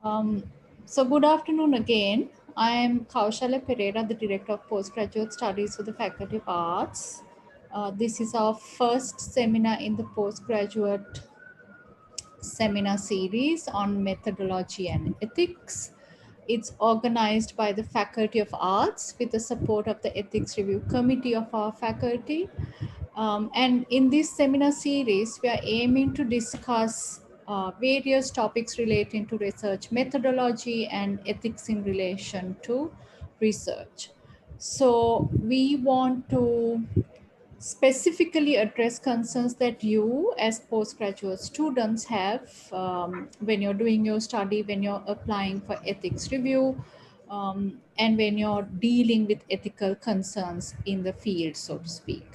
Um, so good afternoon again. I am Kaushalya Pereira, the Director of Postgraduate Studies for the Faculty of Arts. This is our first seminar in the Postgraduate Seminar Series on Methodology and Ethics. It's organized by the Faculty of Arts with the support of the Ethics Review Committee of our faculty. And in this seminar series, we are aiming to discuss various topics relating to research methodology and ethics in relation to research. So we want to specifically address concerns that you as postgraduate students have when you're doing your study, when you're applying for ethics review, and when you're dealing with ethical concerns in the field, so to speak.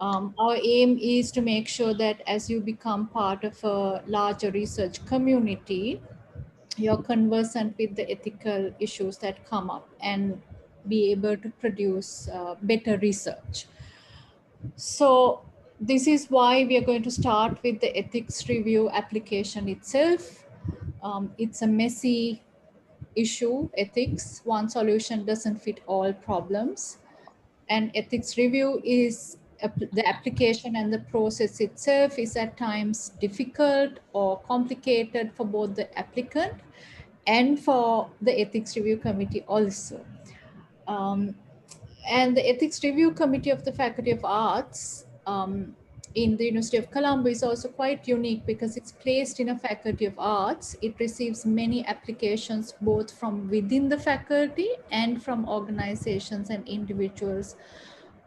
Our aim is to make sure that as you become part of a larger research community, you're conversant with the ethical issues that come up and be able to produce better research. So this is why we are going to start with the ethics review application itself. It's a messy issue, ethics. One solution doesn't fit all problems. And ethics review is the application, and the process itself is at times difficult or complicated for both the applicant and for the ethics review committee also. And the Ethics Review Committee of the Faculty of Arts in the University of Colombo is also quite unique because it's placed in a Faculty of Arts. It receives many applications both from within the faculty and from organizations and individuals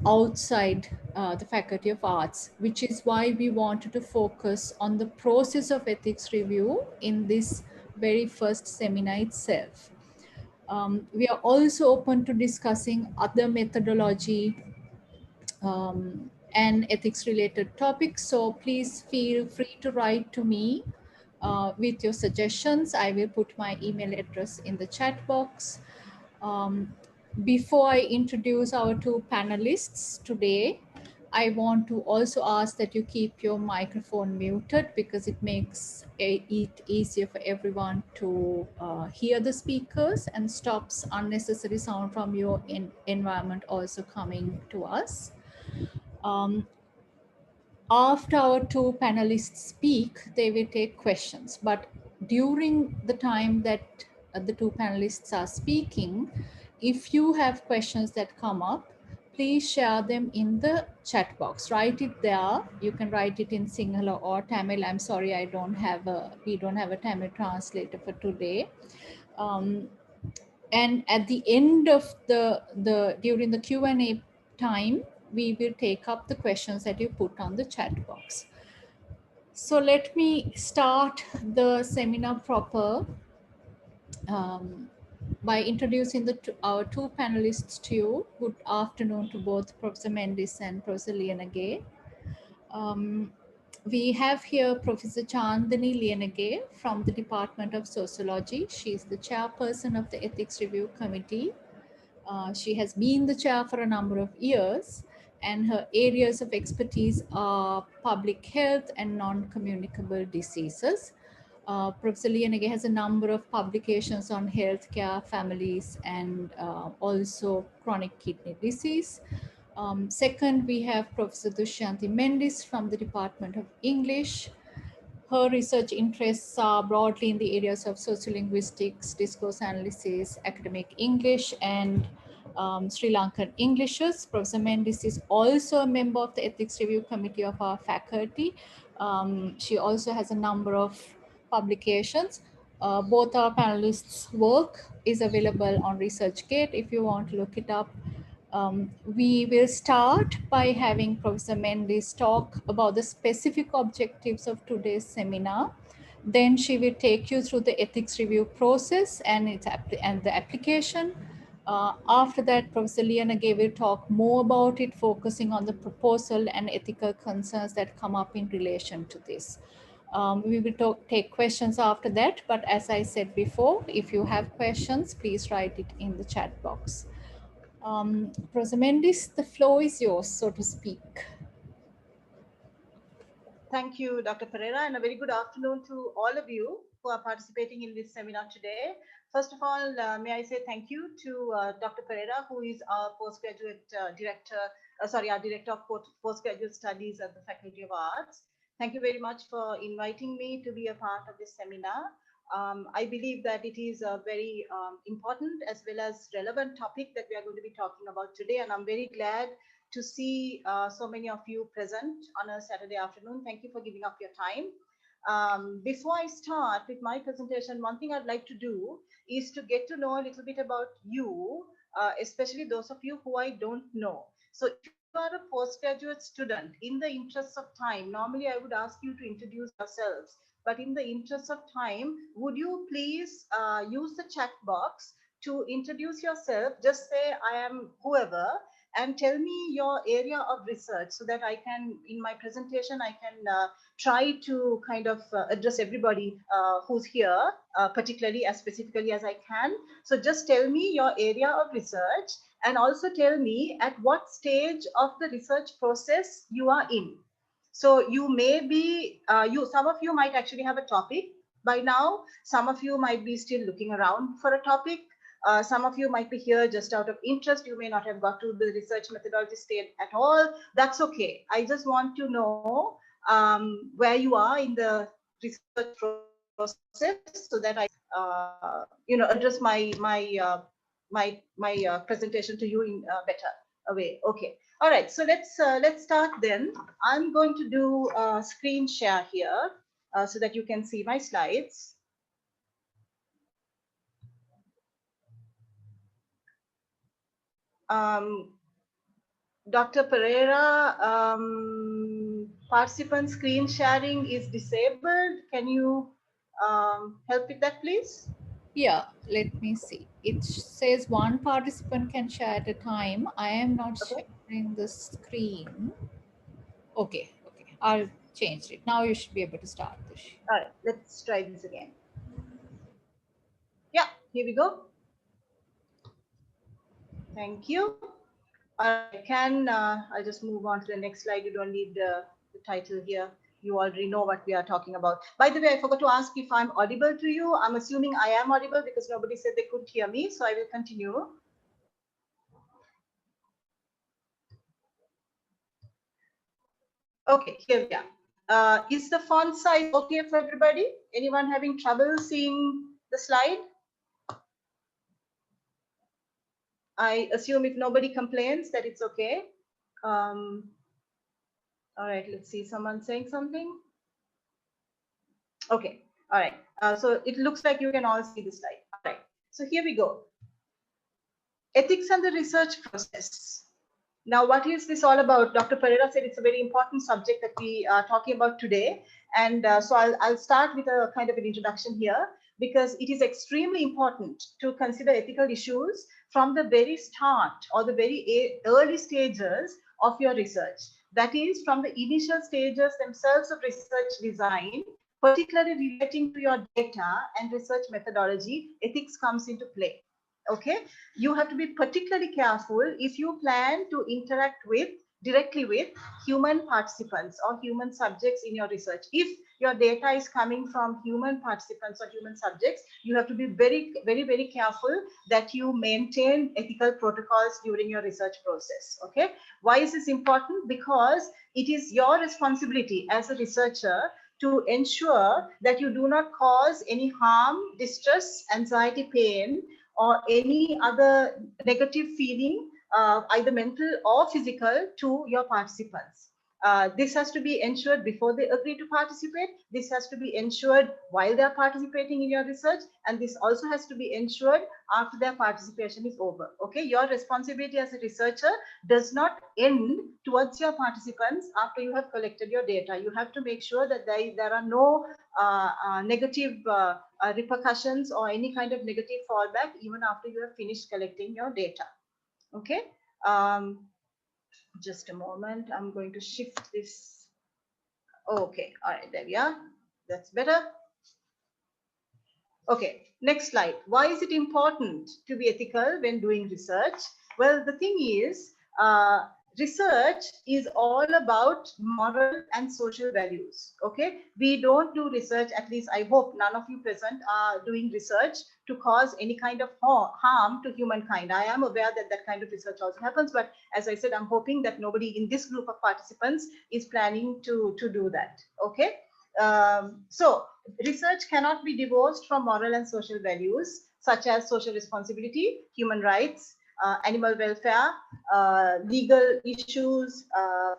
outside the Faculty of Arts, which is why we wanted to focus on the process of ethics review in this very first seminar itself. We are also open to discussing other methodology and ethics related topics. So please feel free to write to me with your suggestions. I will put my email address in the chat box. Before I introduce our two panelists today, I want to also ask that you keep your microphone muted because it makes it easier for everyone to hear the speakers and stops unnecessary sound from your environment also coming to us. After our two panelists speak, they will take questions. But during the time that the two panelists are speaking, if you have questions that come up, please share them in the chat box. Write it there. You can write it in Sinhala or Tamil. I'm sorry, we don't have a Tamil translator for today. And at the end of during the Q&A time, we will take up the questions that you put on the chat box. So let me start the seminar proper by introducing our two panelists to you. Good afternoon to both Professor Mendis and Professor Liyanage. We have here Professor Chandani Liyanage from the Department of Sociology. She is the chairperson of the Ethics Review Committee. She has been the chair for a number of years, and her areas of expertise are public health and non-communicable diseases. Professor Liyanage has a number of publications on healthcare, families, and also chronic kidney disease. Second, we have Professor Dushyanthi Mendis from the Department of English. Her research interests are broadly in the areas of sociolinguistics, discourse analysis, academic English, and Sri Lankan Englishes. Professor Mendis is also a member of the Ethics Review Committee of our faculty. She also has a number of publications. Both our panelists' work is available on ResearchGate if you want to look it up. We will start by having Professor Mendis talk about the specific objectives of today's seminar. Then she will take you through the ethics review process and the application. After that, Professor Liyanage will talk more about it, focusing on the proposal and ethical concerns that come up in relation to this. We will take questions after that, but as I said before, if you have questions, please write it in the chat box. Professor Mendis, the floor is yours, so to speak. Thank you, Dr. Pereira, and a very good afternoon to all of you. who are participating in this seminar today. First of all, may I say thank you to Dr. Pereira, who is our postgraduate our Director of Postgraduate Studies at the Faculty of Arts. Thank you very much for inviting me to be a part of this seminar. I believe that it is a very important as well as relevant topic that we are going to be talking about today, and I'm very glad to see so many of you present on a Saturday afternoon. Thank you for giving up your time. Before I start with my presentation, one thing I'd like to do is to get to know a little bit about you, especially those of you who I don't know. So if you are a postgraduate student, in the interest of time, normally I would ask you to introduce yourselves, but in the interest of time, would you please use the chat box to introduce yourself? Just say, I am whoever, and tell me your area of research so that I can, in my presentation, I can try to kind of address everybody who's here, particularly as specifically as I can. So just tell me your area of research, and also tell me at what stage of the research process you are in. So you may be, some of you might actually have a topic by now. Some of you might be still looking around for a topic. Some of you might be here just out of interest. You may not have got to the research methodology stage at all. That's okay. I just want to know where you are in the research process so that I, address my presentation to you in a better way. Okay. All right. So let's start then. I'm going to do a screen share here so that you can see my slides. Dr. Pereira, participant screen sharing is disabled. Can you help with that, please? Yeah, let me see. It says one participant can share at a time. I am not sharing the screen. Okay, I'll change it. Now you should be able to start this. All right, let's try this again. Yeah, here we go. Thank you. I'll just move on to the next slide. You don't need the title here. You already know what we are talking about. By the way, I forgot to ask if I'm audible to you. I'm assuming I am audible because nobody said they couldn't hear me. So I will continue. Okay, here we are. Is the font size okay for everybody? Anyone having trouble seeing the slide? I assume if nobody complains that it's okay. All right, let's see, someone saying something. Okay, all right. So it looks like you can all see the slide. All right, so here we go. Ethics and the research process. Now, what is this all about? Dr. Pereira said it's a very important subject that we are talking about today. And so I'll start with a kind of an introduction here, because it is extremely important to consider ethical issues from the very start or the very early stages of your research. That is, from the initial stages themselves of research design, particularly relating to your data and research methodology, ethics comes into play. Okay, you have to be particularly careful if you plan to interact directly with human participants or human subjects in your research. If your data is coming from human participants or human subjects, you have to be very, very, very careful that you maintain ethical protocols during your research process. Okay, why is this important? Because it is your responsibility as a researcher to ensure that you do not cause any harm, distress, anxiety, pain, or any other negative feeling, either mental or physical, to your participants. This has to be ensured before they agree to participate. This has to be ensured while they are participating in your research. And this also has to be ensured after their participation is over. Okay, your responsibility as a researcher does not end towards your participants after you have collected your data. You have to make sure that there are no negative repercussions or any kind of negative fallback even after you have finished collecting your data. Okay, just a moment. I'm going to shift this. Okay, all right, there we are. That's better. Okay, next slide. Why is it important to be ethical when doing research? Well, the thing is, research is all about moral and social values. Okay, we don't do research, at least I hope none of you present are doing research to cause any kind of harm to humankind. I am aware that that kind of research also happens, but as I said, I'm hoping that nobody in this group of participants is planning to do that. Okay, so research cannot be divorced from moral and social values such as social responsibility, human rights, animal welfare, legal issues,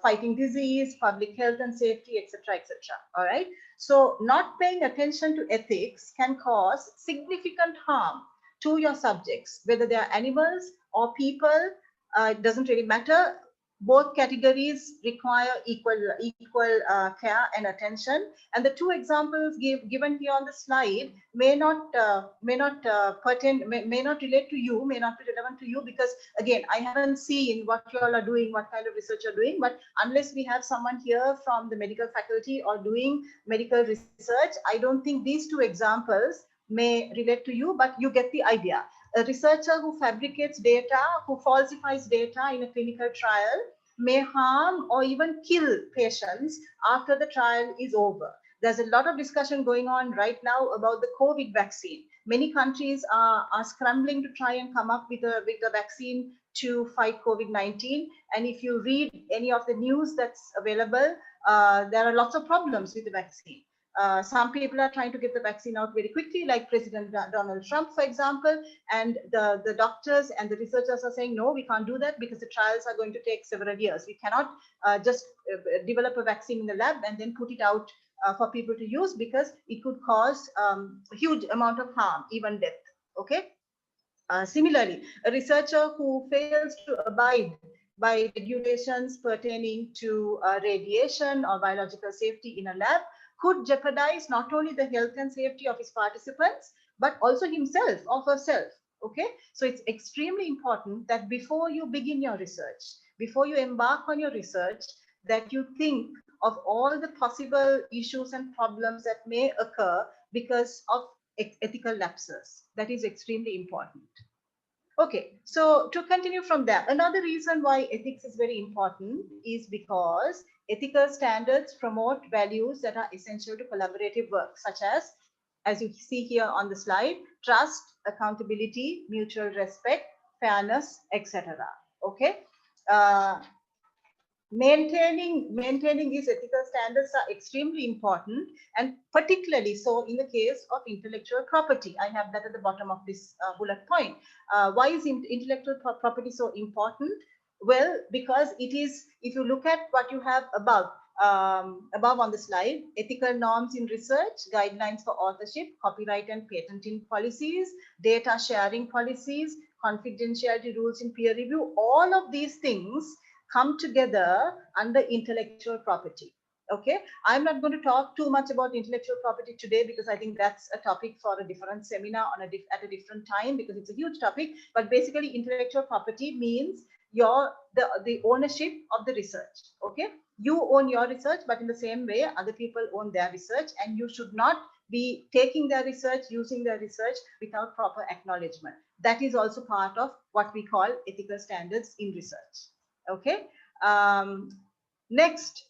fighting disease, public health and safety, etc., etc. All right. So not paying attention to ethics can cause significant harm to your subjects, whether they are animals or people. It doesn't really matter. Both categories require equal care and attention. And the two examples given here on the slide may not relate to you, may not be relevant to you, because again, I haven't seen what you all are doing, what kind of research you're doing. But unless we have someone here from the medical faculty or doing medical research, I don't think these two examples may relate to you, but you get the idea. A researcher who fabricates data, who falsifies data in a clinical trial, may harm or even kill patients after the trial is over. There's a lot of discussion going on right now about the COVID vaccine. Many countries are scrambling to try and come up with a vaccine to fight COVID-19. And if you read any of the news that's available, there are lots of problems with the vaccine. Some people are trying to get the vaccine out very quickly, like President Donald Trump, for example, and the doctors and the researchers are saying, no, we can't do that because the trials are going to take several years. We cannot just develop a vaccine in the lab and then put it out for people to use, because it could cause a huge amount of harm, even death. Okay. Similarly, a researcher who fails to abide by regulations pertaining to radiation or biological safety in a lab could jeopardize not only the health and safety of his participants, but also himself or herself. Okay, so it's extremely important that before you begin your research, before you embark on your research, that you think of all the possible issues and problems that may occur because of ethical lapses. That is extremely important. Okay, so to continue from there, another reason why ethics is very important is because ethical standards promote values that are essential to collaborative work, such as you see here on the slide, trust, accountability, mutual respect, fairness, etc. Okay. Maintaining these ethical standards are extremely important, and particularly so in the case of intellectual property. I have that at the bottom of this bullet point. Why is intellectual property so important? Well, because it is, if you look at what you have above on the slide, ethical norms in research, guidelines for authorship, copyright and patenting policies, data sharing policies, confidentiality rules in peer review, all of these things come together under intellectual property. Okay, I'm not going to talk too much about intellectual property today, because I think that's a topic for a different seminar at a different time, because it's a huge topic. But basically, intellectual property means the ownership of the research. Okay, you own your research, but in the same way, other people own their research, and you should not be taking their research, using their research without proper acknowledgement. That is also part of what we call ethical standards in research. Okay. Next,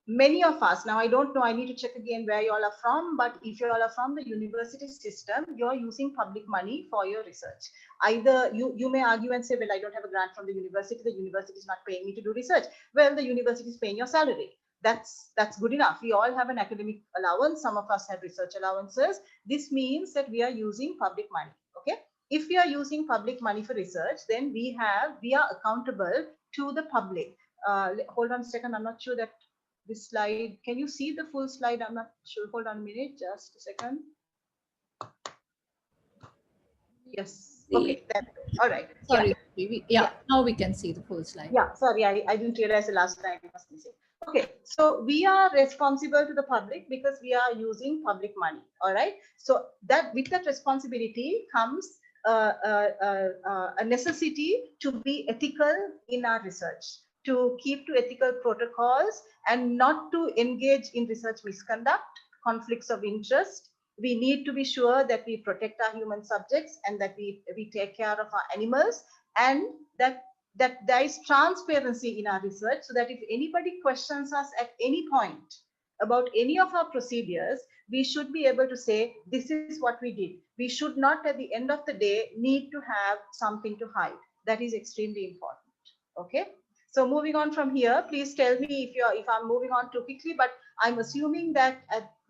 many of us, now I don't know, I need to check again where you all are from, but if you all are from the university system, you're using public money for your research. Either you may argue and say, well, I don't have a grant from the university is not paying me to do research. Well, the university is paying your salary. That's good enough. We all have an academic allowance. Some of us have research allowances. This means that we are using public money. Okay. If we are using public money for research, then we are accountable to the public. Hold on a second. I'm not sure that this slide, can you see the full slide? I'm not sure. Hold on a minute, just a second. Yes. Okay. All right. Sorry. Yeah. Now we can see the full slide. Yeah. Sorry, I didn't realize the last slide was missing. Okay. So we are responsible to the public because we are using public money. All right. So that with that responsibility comes a necessity to be ethical in our research, to keep to ethical protocols, and not to engage in research misconduct, conflicts of interest. We need to be sure that we protect our human subjects, and that we take care of our animals, and that that there is transparency in our research, so that if anybody questions us at any point about any of our procedures, we should be able to say, this is what we did. We should not at the end of the day need to have something to hide. That is extremely important. Okay. So moving on from here, please tell me if I'm moving on too quickly, but I'm assuming that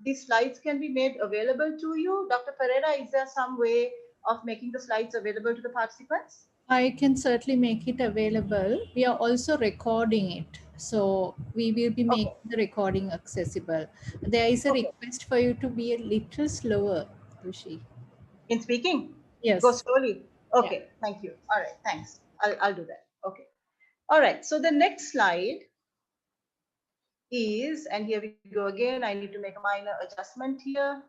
these slides can be made available to you. Dr. Pereira, is there some way of making the slides available to the participants? I can certainly make it available. We are also recording it. So we will be Okay. making the recording accessible. There is a Okay. request for you to be a little slower, Tushi. In speaking, go Yes. slowly. Yeah. Okay. Thank you. All right. Thanks. I'll do that. Okay. All right. So the next slide is, and here we go again. I need to make a minor adjustment here.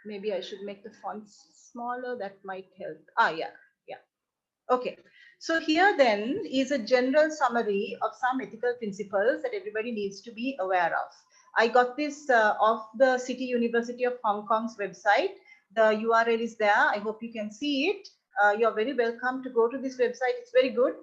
Maybe I should make the fonts smaller. That might help. Yeah. Okay. So here then is a general summary of some ethical principles that everybody needs to be aware of. I got this off the City University of Hong Kong's website. The URL is there. I hope you can see it. You're very welcome to go to this website. It's very good.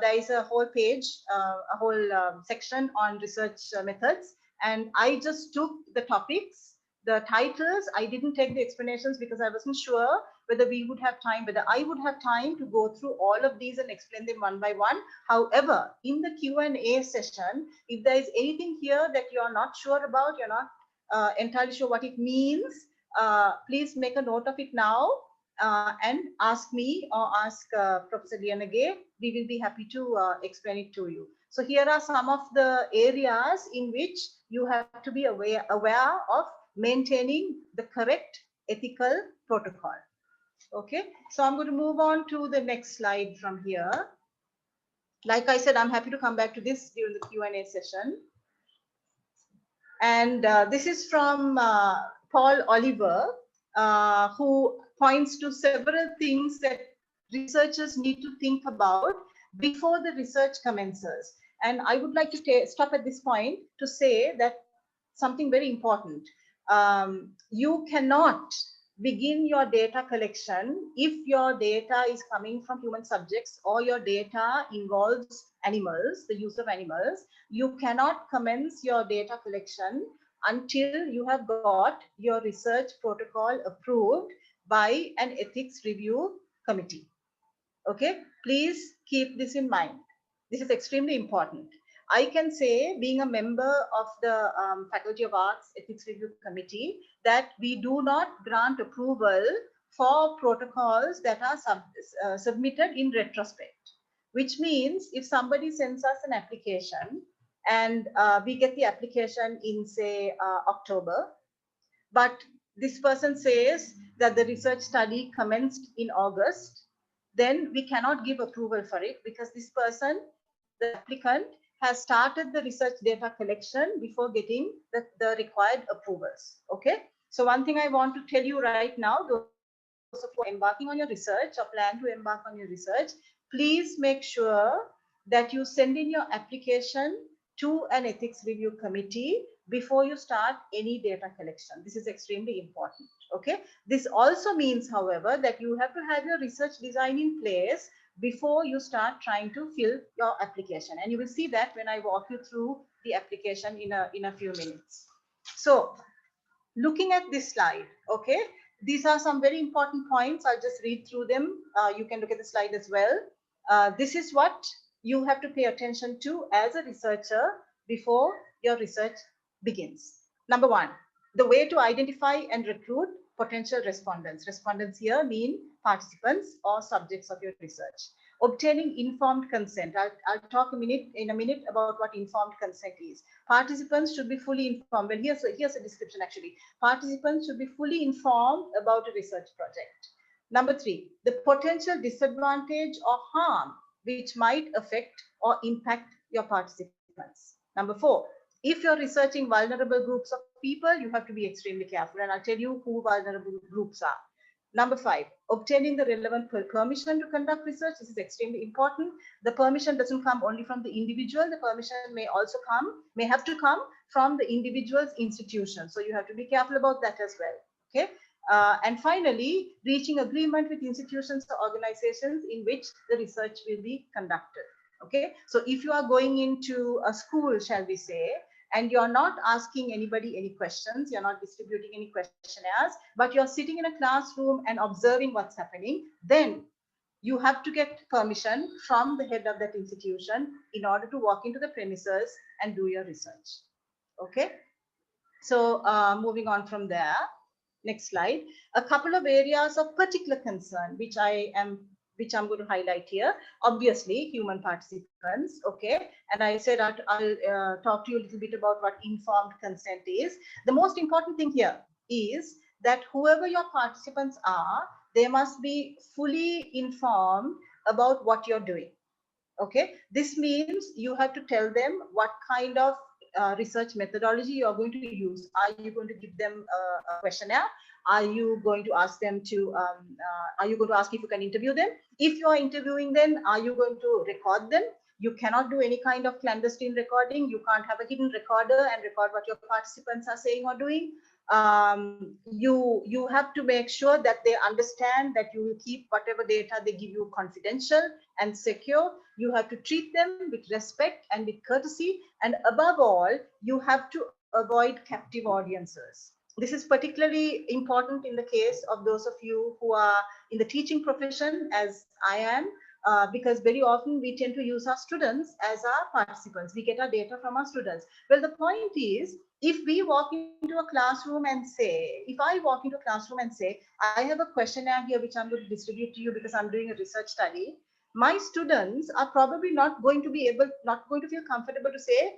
There is a whole page, a whole section on research methods. And I just took the topics, the titles. I didn't take the explanations because I wasn't sure whether we would have time, whether I would have time to go through all of these and explain them one by one. However, in the Q&A session, if there is anything here that you're not sure about, you're not entirely sure what it means, please make a note of it now and ask me or ask Professor Liyanage. We will be happy to explain it to you. So here are some of the areas in which you have to be aware of maintaining the correct ethical protocol. Okay, so I'm going to move on to the next slide from here. Like I said, I'm happy to come back to this during the Q&A session. And this is from Paul Oliver, who points to several things that researchers need to think about before the research commences. And I would like to stop at this point to say that something very important. You cannot begin your data collection if your data is coming from human subjects or your data involves animals, the use of animals. You cannot commence your data collection until you have got your research protocol approved by an ethics review committee. Okay, please keep this in mind. This is extremely important. I can say, being a member of the Faculty of Arts Ethics Review Committee, that we do not grant approval for protocols that are submitted in retrospect, which means if somebody sends us an application and we get the application in, say, October, but this person says that the research study commenced in August, then we cannot give approval for it because this person, the applicant, has started the research data collection before getting the required approvals. Okay. So one thing I want to tell you right now, those of you embarking on your research or plan to embark on your research, please make sure that you send in your application to an ethics review committee before you start any data collection. This is extremely important. Okay. This also means, however, that you have to have your research design in place before you start trying to fill your application. And you will see that when I walk you through the application in a few minutes. So looking at this slide, okay, these are some very important points. I'll just read through them. You can look at the slide as well. This is what you have to pay attention to as a researcher before your research begins. Number one, the way to identify and recruit potential respondents. Respondents here mean participants or subjects of your research. Obtaining informed consent. I'll talk in a minute about what informed consent is. Participants should be fully informed. Well, here's a description actually. Participants should be fully informed about a research project. Number three, the potential disadvantage or harm which might affect or impact your participants. Number four, if you're researching vulnerable groups of people, you have to be extremely careful. And I'll tell you who vulnerable groups are. Number five, obtaining the relevant permission to conduct research. This is extremely important. The permission doesn't come only from the individual. The permission may have to come from the individual's institution. So you have to be careful about that as well. Okay. And finally, reaching agreement with institutions or organizations in which the research will be conducted. Okay, so if you are going into a school, shall we say, and you're not asking anybody any questions, you're not distributing any questionnaires, but you're sitting in a classroom and observing what's happening, then you have to get permission from the head of that institution in order to walk into the premises and do your research. Okay, so moving on from there, next slide. A couple of areas of particular concern, which I'm going to highlight here. Obviously, human participants. Okay, and I said I'll talk to you a little bit about what informed consent is. The most important thing here is that whoever your participants are, they must be fully informed about what you're doing. Okay, this means you have to tell them what kind of research methodology you're going to use. Are you going to give them a questionnaire? Are you going to ask them to are you going to ask if you can interview them? If you are interviewing them, are you going to record them? You cannot do any kind of clandestine recording. You can't have a hidden recorder and record what your participants are saying or doing. You have to make sure that they understand that you will keep whatever data they give you confidential and secure. You have to treat them with respect and with courtesy, and above all, you have to avoid captive audiences. This is particularly important in the case of those of you who are in the teaching profession, as I am, because very often we tend to use our students as our participants. We get our data from our students. Well, the point is, if we walk into a classroom and say, if I walk into a classroom and say, I have a questionnaire here which I'm going to distribute to you because I'm doing a research study, my students are probably not going to feel comfortable to say,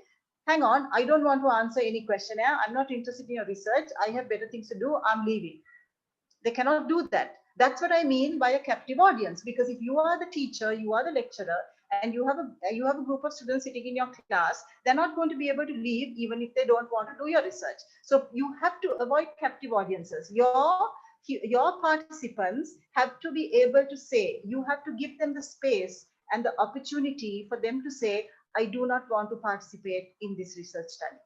hang on, I don't want to answer any questionnaire. I'm not interested in your research. I have better things to do. I'm leaving. They cannot do that. That's what I mean by a captive audience, because if you are the teacher, you are the lecturer, and you have a group of students sitting in your class, they're not going to be able to leave even if they don't want to do your research. So you have to avoid captive audiences. Your participants have to be able to say, you have to give them the space and the opportunity for them to say, I do not want to participate in this research study.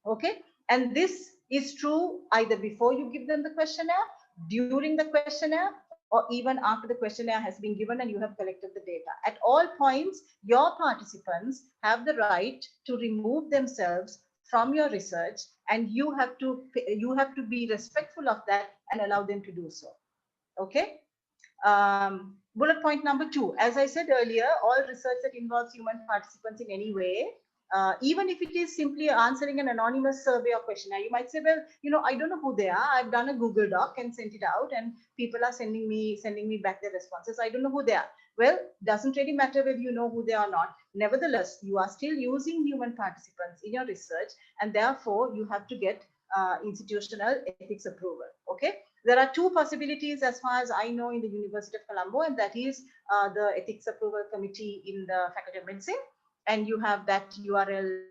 Okay, and this is true either before you give them the questionnaire, during the questionnaire, or even after the questionnaire has been given and you have collected the data. At all points, your participants have the right to remove themselves from your research, and you have to be respectful of that and allow them to do so. Okay. Bullet point number 2, as I said earlier, all research that involves human participants in any way, even if it is simply answering an anonymous survey or questionnaire, you might say, well, I don't know who they are. I've done a Google Doc and sent it out, and people are sending me back their responses. I don't know who they are. Well, doesn't really matter whether you know who they are or not. Nevertheless, you are still using human participants in your research, and therefore you have to get institutional ethics approval. Okay. There are 2 possibilities as far as I know in the University of Colombo, and that is the Ethics Approval Committee in the Faculty of Medicine. And you have that URL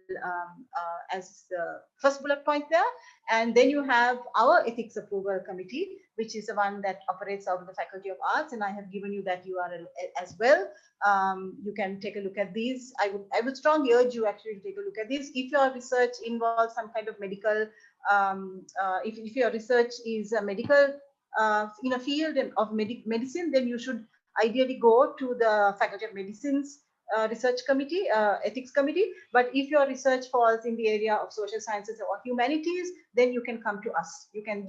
as the first bullet point there. And then you have our Ethics Approval Committee, which is the one that operates out of the Faculty of Arts. And I have given you that URL as well. You can take a look at these. I would strongly urge you actually to take a look at these. If your research involves some kind of medical, if your research is a medical in a field of medicine, then you should ideally go to the Faculty of Medicine's research committee, ethics committee. But if your research falls in the area of social sciences or humanities, then you can come to us. You can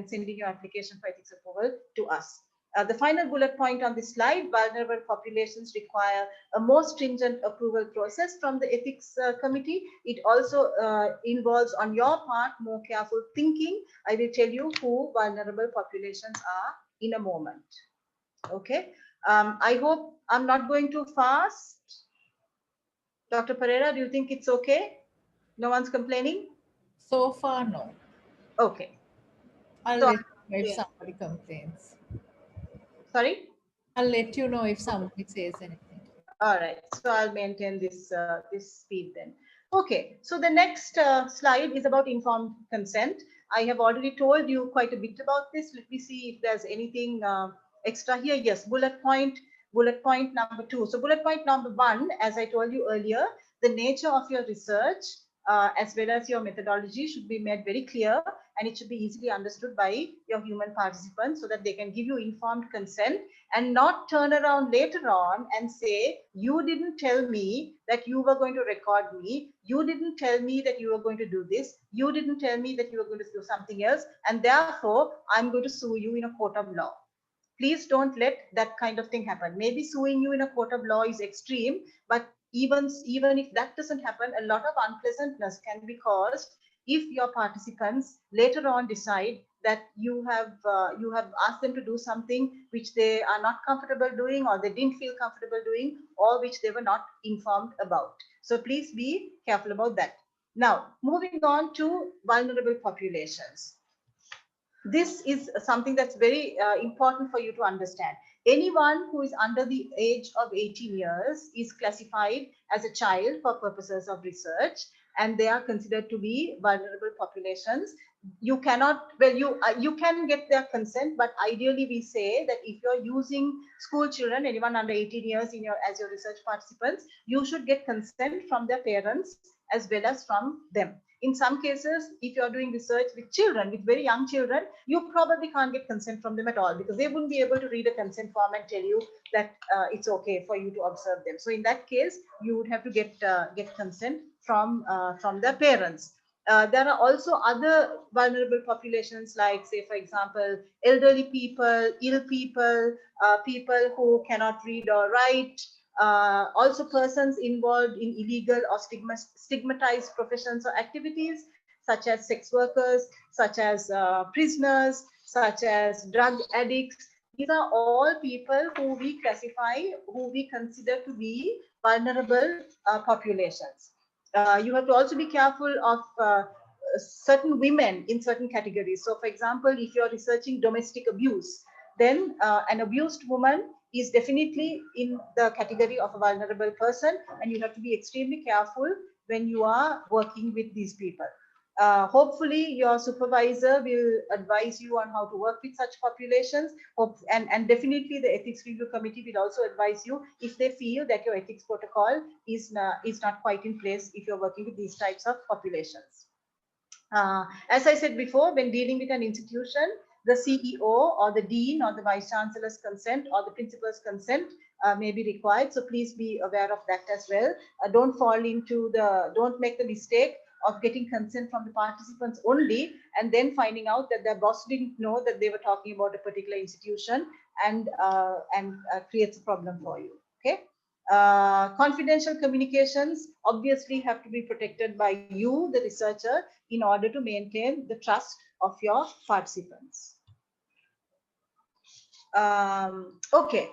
send in your application for ethics approval to us. The final bullet point on this slide, vulnerable populations require a more stringent approval process from the ethics committee. It also involves on your part more careful thinking. I will tell you who vulnerable populations are in a moment. Okay. I hope I'm not going too fast. Dr. Pereira, do you think it's okay? No one's complaining? So far, no. Okay. I'll let you know if somebody complains. Sorry? I'll let you know if somebody says anything. All right. So I'll maintain this speed then. Okay. So the next slide is about informed consent. I have already told you quite a bit about this. Let me see if there's anything extra here. Yes, bullet point number 2. So bullet point number 1, as I told you earlier, the nature of your research as well as your methodology should be made very clear, and it should be easily understood by your human participants so that they can give you informed consent and not turn around later on and say, you didn't tell me that you were going to record me, you didn't tell me that you were going to do this, you didn't tell me that you were going to do something else, and therefore I'm going to sue you in a court of law. Please don't let that kind of thing happen. Maybe suing you in a court of law is extreme, but even if that doesn't happen, a lot of unpleasantness can be caused if your participants later on decide that you have asked them to do something which they are not comfortable doing, or they didn't feel comfortable doing, or which they were not informed about. So please be careful about that. Now, moving on to vulnerable populations. This is something that's very important for you to understand. Anyone who is under the age of 18 years is classified as a child for purposes of research, and they are considered to be vulnerable populations. You cannot, well, you can get their consent, but ideally we say that if you're using school children, anyone under 18 years as your research participants, you should get consent from their parents as well as from them. In some cases, if you're doing research with children, with very young children, you probably can't get consent from them at all, because they wouldn't be able to read a consent form and tell you that it's okay for you to observe them. So in that case, you would have to get consent from their parents. There are also other vulnerable populations, like, say, for example, elderly people, ill people, people who cannot read or write, also persons involved in illegal or stigmatized professions or activities, such as sex workers, such as prisoners, such as drug addicts. These are all people who we classify, who we consider to be vulnerable populations. You have to also be careful of certain women in certain categories. So, for example, if you're researching domestic abuse, then an abused woman is definitely in the category of a vulnerable person, and you have to be extremely careful when you are working with these people. Hopefully your supervisor will advise you on how to work with such populations, and definitely the ethics review committee will also advise you if they feel that your ethics protocol is not quite in place if you're working with these types of populations. As I said before, when dealing with an institution, the CEO or the dean or the vice chancellor's consent or the principal's consent may be required. So please be aware of that as well. Don't make the mistake of getting consent from the participants only and then finding out that their boss didn't know that they were talking about a particular institution, and creates a problem for you. Okay. Confidential communications obviously have to be protected by you, the researcher, in order to maintain the trust of your participants. Okay,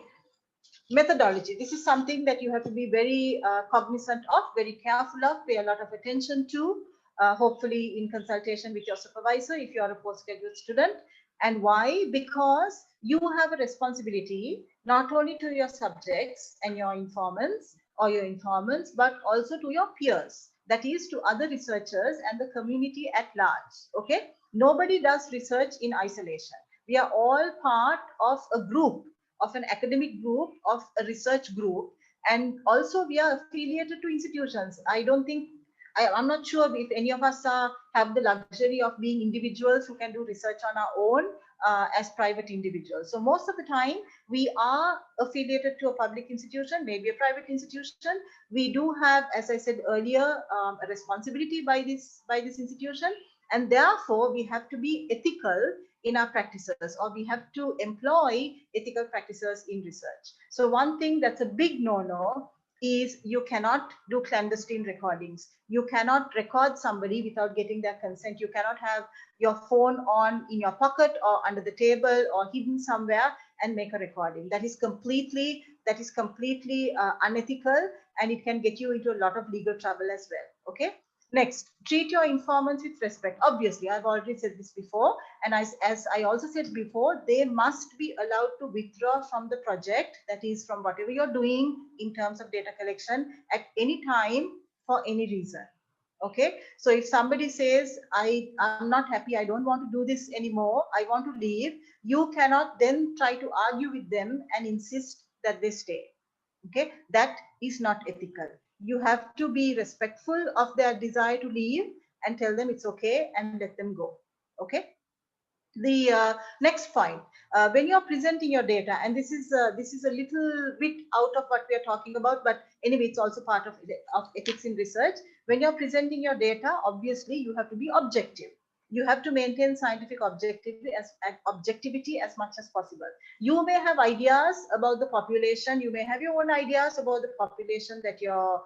methodology. This is something that you have to be very cognizant of, very careful of, pay a lot of attention to, hopefully in consultation with your supervisor if you are a postgraduate student. And why? Because you have a responsibility not only to your subjects and your informants, but also to your peers, that is to other researchers and the community at large. Okay, nobody does research in isolation. We are all part of a group, of an academic group, of a research group, and also we are affiliated to institutions. I'm not sure if any of us have the luxury of being individuals who can do research on our own as private individuals. So most of the time we are affiliated to a public institution, maybe a private institution. We do have, as I said earlier, a responsibility by this institution, and therefore we have to be ethical in our practices, or we have to employ ethical practices in research. So one thing that's a big no-no is you cannot do clandestine recordings. You cannot record somebody without getting their consent. You cannot have your phone on in your pocket or under the table or hidden somewhere and make a recording. That is completely unethical, and it can get you into a lot of legal trouble as well. Okay. Next, treat your informants with respect. Obviously, I've already said this before, and as I also said before, they must be allowed to withdraw from the project, that is from whatever you're doing in terms of data collection at any time for any reason. Okay, so if somebody says, I'm not happy, I don't want to do this anymore, I want to leave, you cannot then try to argue with them and insist that they stay. Okay, that is not ethical. You have to be respectful of their desire to leave and tell them it's okay and let them go. Okay. The next point, when you're presenting your data, and this is a little bit out of what we are talking about, but anyway, it's also part of ethics in research. When you're presenting your data, obviously you have to be objective. You have to maintain scientific objectivity as much as possible. You may have ideas about the population. You may have your own ideas about the population that you're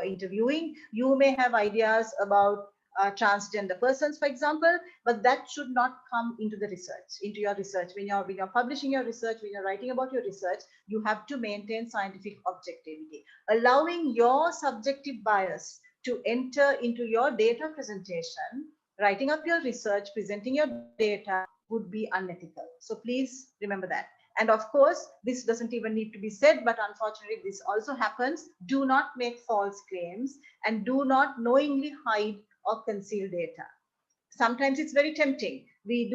interviewing. You may have ideas about transgender persons, for example, but that should not come into your research. When you're publishing your research, when you're writing about your research, you have to maintain scientific objectivity. Allowing your subjective bias to enter into your data presentation, writing up your research, presenting your data would be unethical. So please remember that. And of course, this doesn't even need to be said, but unfortunately, this also happens. Do not make false claims and do not knowingly hide or conceal data. Sometimes it's very tempting. We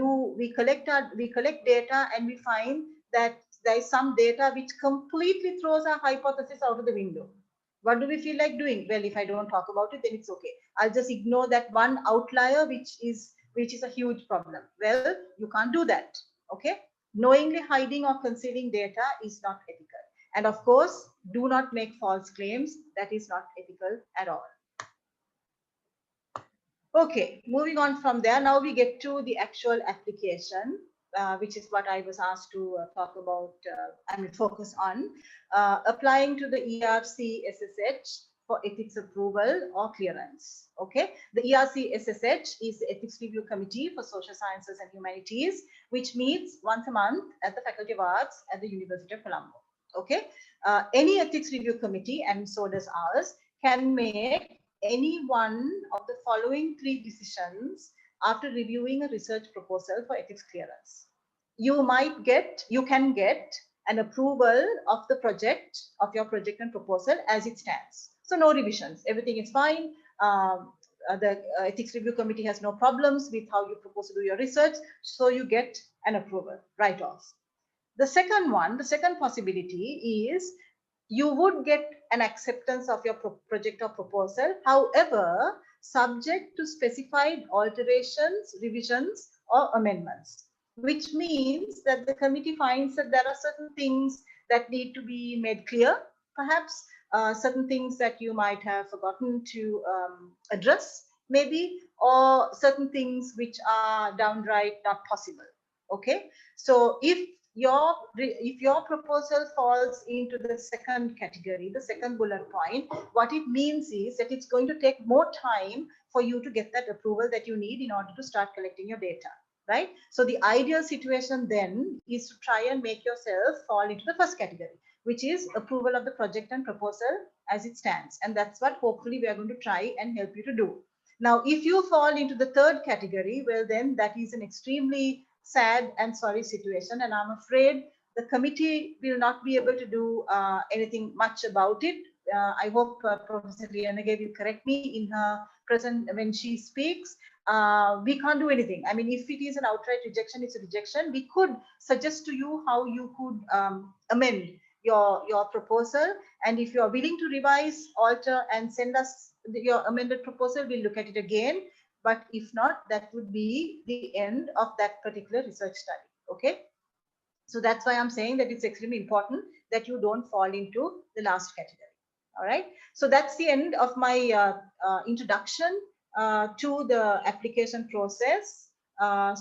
collect data and we find that there is some data which completely throws our hypothesis out of the window. What do we feel like doing? Well, if I don't talk about it, then it's okay. I'll just ignore that one outlier, which is a huge problem. Well, you can't do that. Okay. Knowingly hiding or concealing data is not ethical. And of course, do not make false claims. That is not ethical at all. Okay, moving on from there, now we get to the actual application, which is what I was asked to talk about, focus on, applying to the ERC SSH for ethics approval or clearance. Okay, the ERC SSH is the Ethics Review Committee for Social Sciences and Humanities, which meets once a month at the Faculty of Arts at the University of Colombo. Okay, any ethics review committee, and so does ours, can make any one of the following 3 decisions after reviewing a research proposal for ethics clearance. You can get an approval of the project, of your project and proposal as it stands. So no revisions, everything is fine. The ethics review committee has no problems with how you propose to do your research. So you get an approval right off. The second possibility is you would get an acceptance of your project or proposal, however, subject to specified alterations, revisions, or amendments, which means that the committee finds that there are certain things that need to be made clear, perhaps certain things that you might have forgotten to address, maybe, or certain things which are downright not possible. Okay, so if your proposal falls into the second category, the second bullet point, what it means is that it's going to take more time for you to get that approval that you need in order to start collecting your data, right? So the ideal situation then is to try and make yourself fall into the first category, which is approval of the project and proposal as it stands. And that's what hopefully we are going to try and help you to do. Now, if you fall into the third category, well, then that is an extremely sad and sorry situation, and I'm afraid the committee will not be able to do anything much about it. I hope Professor Liyanage will correct me in her present when she speaks. We can't do anything. I mean, if it is an outright rejection, it's a rejection. We could suggest to you how you could amend your proposal, and if you are willing to revise, alter, and send us your amended proposal, we'll look at it again. But if not, that would be the end of that particular research study. Okay, so that's why I'm saying that it's extremely important that you don't fall into the last category. All right, so that's the end of my introduction to the application process.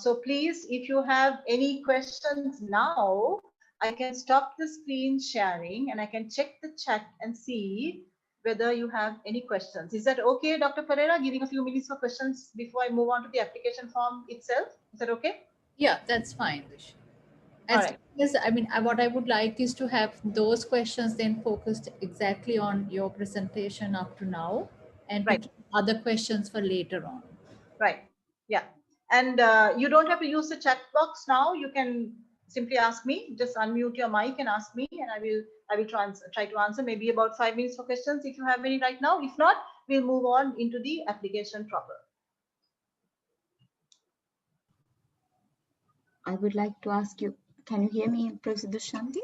So please, if you have any questions now, I can stop the screen sharing and I can check the chat and see whether you have any questions. Is that okay, Dr. Pereira, giving a few minutes for questions before I move on to the application form itself? Is that okay? Yeah, that's fine, Dush. All As right. yes, I mean, what I would like is to have those questions then focused exactly on your presentation up to now, and to Right. keep other questions for later on. Right. Yeah. And you don't have to use the chat box now. You can simply ask me. Just unmute your mic and ask me, and I will try to answer. Maybe about 5 minutes for questions if you have any right now. If not, we'll move on into the application proper. I would like to ask you, can you hear me, Professor Dushyanthi?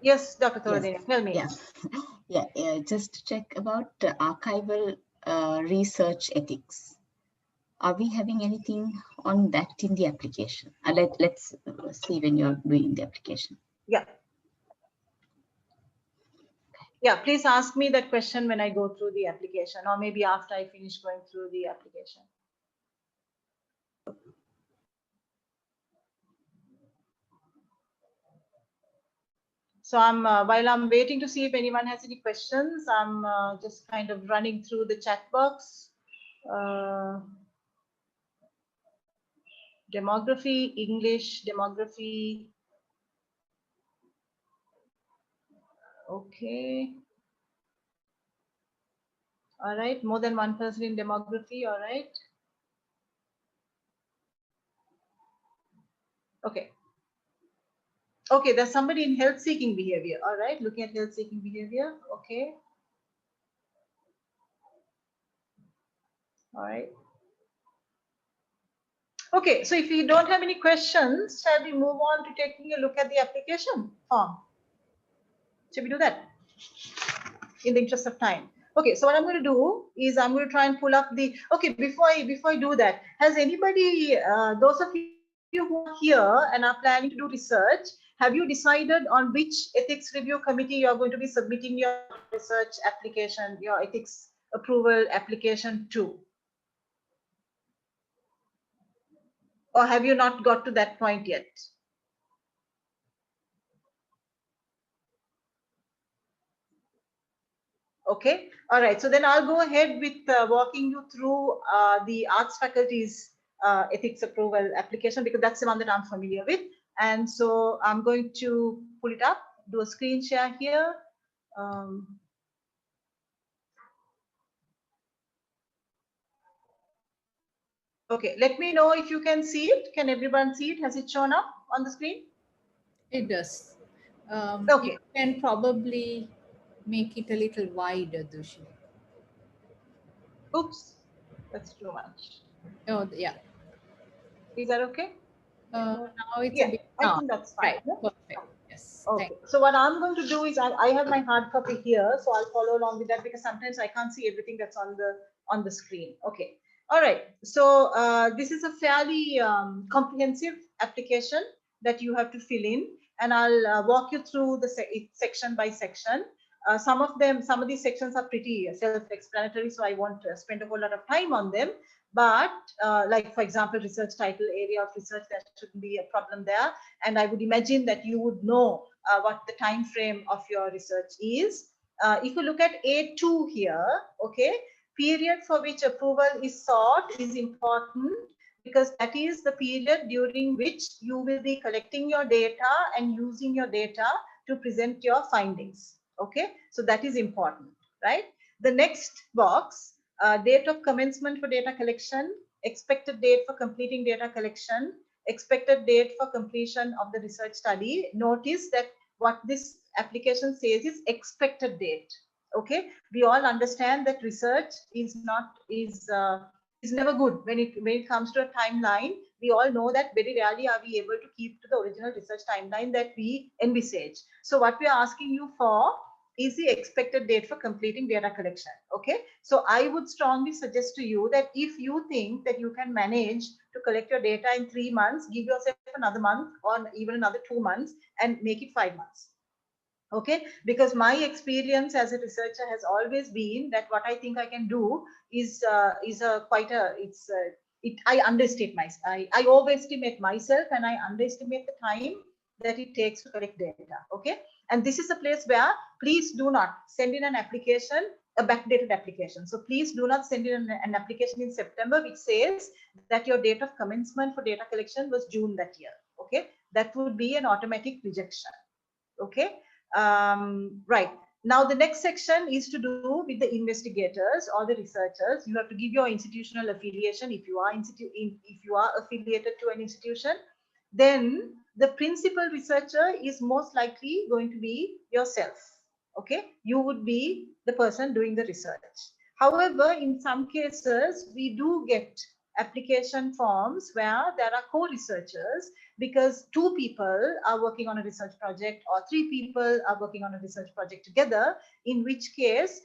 Yes, Dr. Thoradeni, Yes. tell me. Yeah, just to check about archival research ethics. Are we having anything on that in the application? Let's see when you're doing the application. Yeah. Yeah, please ask me that question when I go through the application, or maybe after I finish going through the application. So while I'm waiting to see if anyone has any questions, I'm just kind of running through the chat box. Demography, English, demography. Okay. All right, more than one person in demography, all right. Okay. Okay, there's somebody in health seeking behavior, all right, looking at health seeking behavior, okay. All right. Okay, so if you don't have any questions, shall we move on to taking a look at the application form? Shall we do that in the interest of time? Okay, so what I'm going to do is I'm going to try and pull up the, okay, before I do that, has anybody, those of you who are here and are planning to do research, have you decided on which ethics review committee you're going to be submitting your research application, your ethics approval application to? Or have you not got to that point yet? Okay, all right. So then I'll go ahead with walking you through the arts faculty's ethics approval application, because that's the one that I'm familiar with. And so I'm going to pull it up, do a screen share here. Okay, let me know if you can see it. Can everyone see it? Has it shown up on the screen? It does. Okay. You can probably make it a little wider, Dushi. Oops, that's too much. Oh, yeah. Is that okay? Now it's a Yeah, bit. I think that's fine. Right. Yeah? Perfect. Yes. Okay, so what I'm going to do is I have my hard copy here, so I'll follow along with that, because sometimes I can't see everything that's on the screen. Okay, all right. So this is a fairly comprehensive application that you have to fill in, and I'll walk you through the section by section. Some of these sections are pretty self-explanatory, so I won't spend a whole lot of time on them. But like, for example, research title, area of research, that shouldn't be a problem there. And I would imagine that you would know what the time frame of your research is. If you look at A2 here, okay, period for which approval is sought is important, because that is the period during which you will be collecting your data and using your data to present your findings. Okay, so that is important, right? The next box, date of commencement for data collection, expected date for completing data collection, expected date for completion of the research study. Notice that what this application says is expected date. Okay, we all understand that research is never good when it comes to a timeline. We all know that very rarely are we able to keep to the original research timeline that we envisage. So what we are asking you for is the expected date for completing data collection. Okay, so I would strongly suggest to you that if you think that you can manage to collect your data in 3 months, give yourself another month or even another 2 months and make it 5 months. Okay, because my experience as a researcher has always been that what I think I can do is I underestimate myself. I overestimate myself, and I underestimate the time that it takes to collect data. Okay, and this is a place where please do not send in an application, a backdated application. So please do not send in an application in September which says that your date of commencement for data collection was June that year. Okay, that would be an automatic rejection. Okay, right. Now the next section is to do with the investigators or the researchers. You have to give your institutional affiliation if you are affiliated to an institution. Then the principal researcher is most likely going to be yourself. Okay, you would be the person doing the research. However, in some cases, we do get application forms where there are co-researchers, because 2 people are working on a research project or 3 people are working on a research project together, in which case,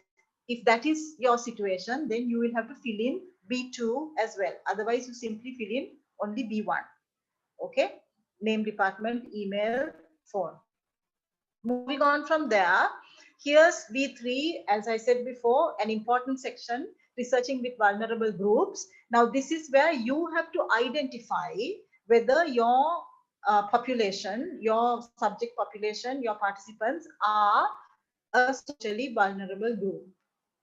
if that is your situation, then you will have to fill in B2 as well. Otherwise, you simply fill in only B1. Okay, name, department, email, phone. Moving on from there, here's B3, as I said before, an important section, researching with vulnerable groups. Now, this is where you have to identify whether your population, your subject population, your participants are a socially vulnerable group.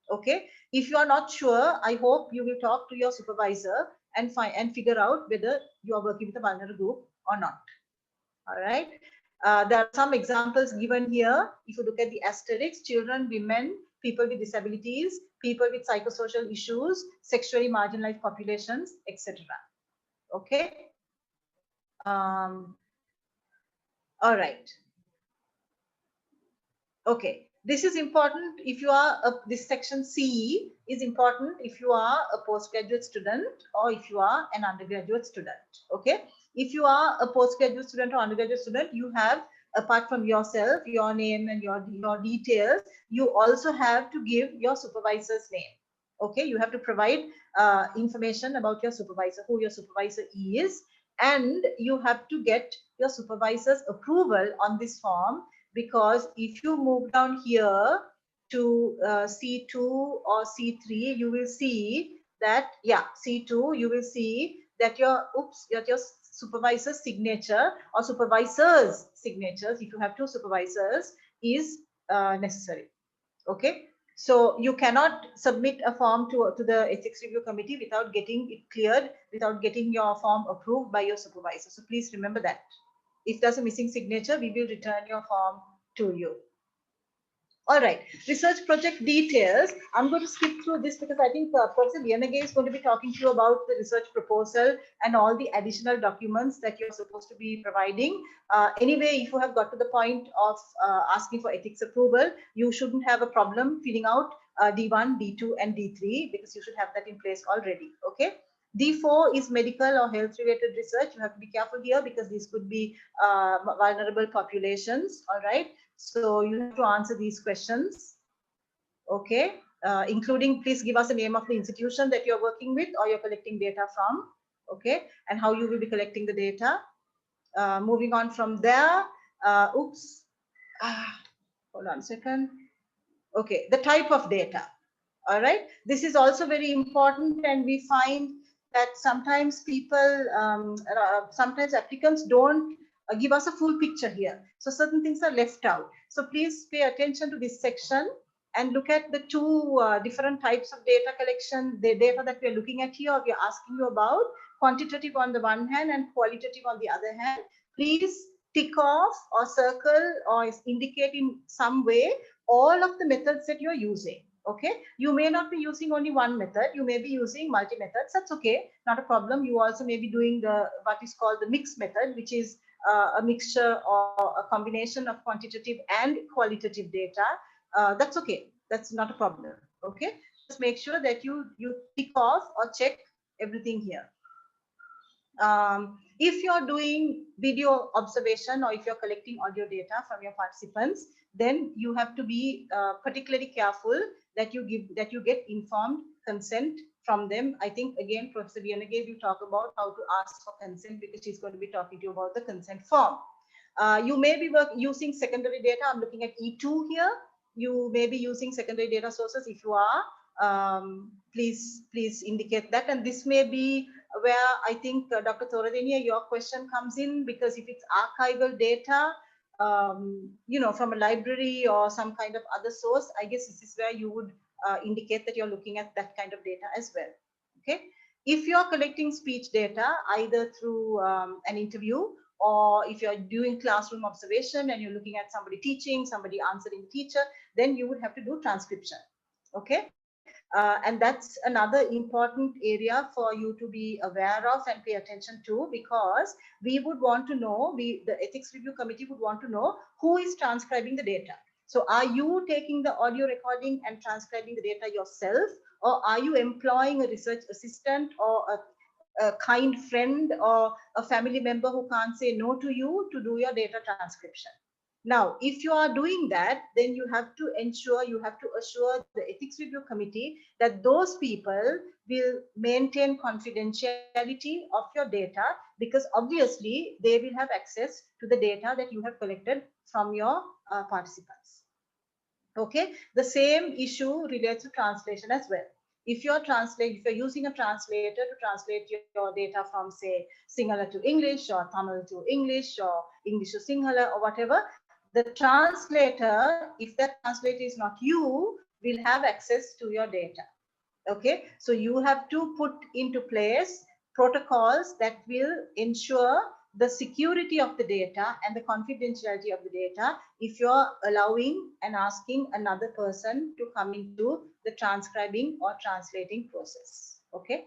Okay, if you are not sure, I hope you will talk to your supervisor and figure out whether you are working with a vulnerable group or not. All right. There are some examples given here. If you look at the asterisks, children, women, people with disabilities, people with psychosocial issues, sexually marginalized populations, etc. Okay. All right. Okay. This is important if you are, this section C is important if you are a postgraduate student or if you are an undergraduate student. Okay. If you are a postgraduate student or undergraduate student, you have, apart from yourself, your name and your details, you also have to give your supervisor's name. Okay, you have to provide information about your supervisor, who your supervisor is, and you have to get your supervisor's approval on this form, because if you move down here to C2 or C3, you will see that, yeah, C2, you will see that your supervisor's signature or supervisors' signatures, if you have two supervisors, is necessary. Okay, so you cannot submit a form to the ethics review committee without getting it cleared, without getting your form approved by your supervisor. So please remember that. If there's a missing signature, we will return your form to you. All right, research project details. I'm going to skip through this because I think Professor Liyanage is going to be talking to you about the research proposal and all the additional documents that you're supposed to be providing. Anyway, if you have got to the point of asking for ethics approval, you shouldn't have a problem filling out D1, D2, and D3 because you should have that in place already. Okay. D4 is medical or health related research. You have to be careful here because these could be vulnerable populations. All right. So you have to answer these questions. Okay. Including, please give us the name of the institution that you're working with or you're collecting data from. Okay. And how you will be collecting the data. Moving on from there. Hold on a second. Okay. The type of data. All right. This is also very important, and we find that sometimes people, sometimes applicants don't give us a full picture here. So certain things are left out. So please pay attention to this section and look at the two different types of data collection, the data that we're looking at here, or we're asking you about, quantitative on the one hand and qualitative on the other hand. Please tick off or circle or indicate in some way all of the methods that you're using. Okay, you may not be using only one method, you may be using multi methods. That's okay, not a problem. You also may be doing the what is called the mixed method, which is a mixture or a combination of quantitative and qualitative data. That's okay, that's not a problem. Okay, just make sure that you tick off or check everything here. If you're doing video observation or if you're collecting audio data from your participants, then you have to be particularly careful that you get informed consent from them. I think again, Professor Liyanage will talk about how to ask for consent because she's going to be talking to you about the consent form. You may be using secondary data. I'm looking at E2 here. You may be using secondary data sources. If you are, please indicate that. And this may be where I think Dr. Thoradenia, your question comes in, because if it's archival data, you know, from a library or some kind of other source, I guess this is where you would indicate that you're looking at that kind of data as well. Okay. If you're collecting speech data, either through an interview, or if you're doing classroom observation and you're looking at somebody teaching, somebody answering the teacher, then you would have to do transcription. Okay. And that's another important area for you to be aware of and pay attention to, because we would want to know, the ethics review committee would want to know who is transcribing the data. So are you taking the audio recording and transcribing the data yourself, or are you employing a research assistant or a kind friend or a family member who can't say no to you to do your data transcription? Now, if you are doing that, then you have to ensure, you have to assure the ethics review committee that those people will maintain confidentiality of your data, because obviously they will have access to the data that you have collected from your participants. Okay, the same issue relates to translation as well. If you're using a translator to translate your data from, say, Sinhala to English, or Tamil to English, or English to Sinhala, or whatever, the translator, if that translator is not you, will have access to your data. Okay, so you have to put into place protocols that will ensure the security of the data and the confidentiality of the data if you're allowing and asking another person to come into the transcribing or translating process. Okay.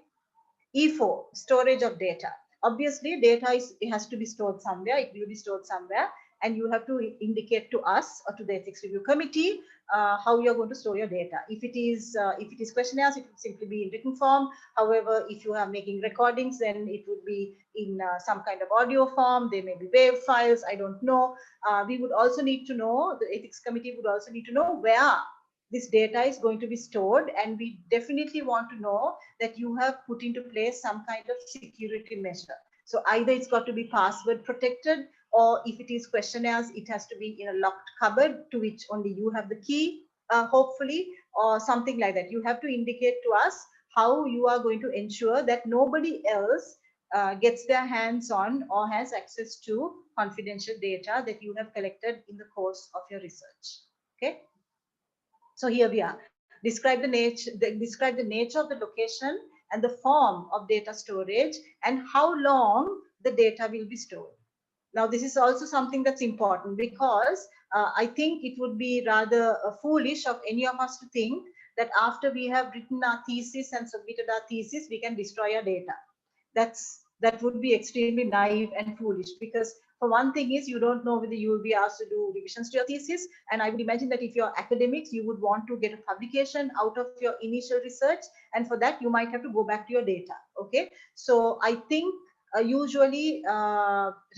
E4, storage of data. Obviously, data it has to be stored somewhere. It will be stored somewhere, and you have to indicate to us or to the ethics review committee how you're going to store your data. If it is questionnaires, it would simply be in written form. However, if you are making recordings, then it would be in some kind of audio form. They may be WAV files. I don't know. We would also need to know, the ethics committee would also need to know where this data is going to be stored, and we definitely want to know that you have put into place some kind of security measure. So either it's got to be password protected, or if it is questionnaires, it has to be in a locked cupboard to which only you have the key, hopefully, or something like that. You have to indicate to us how you are going to ensure that nobody else gets their hands on or has access to confidential data that you have collected in the course of your research. Okay. So here we are. Describe the nature of the location and the form of data storage and how long the data will be stored. Now, this is also something that's important, because I think it would be rather foolish of any of us to think that after we have written our thesis and submitted our thesis, we can destroy our data. That would be extremely naive and foolish, because for one thing is, you don't know whether you will be asked to do revisions to your thesis. And I would imagine that if you're academics, you would want to get a publication out of your initial research. And for that, you might have to go back to your data. Okay. So I think usually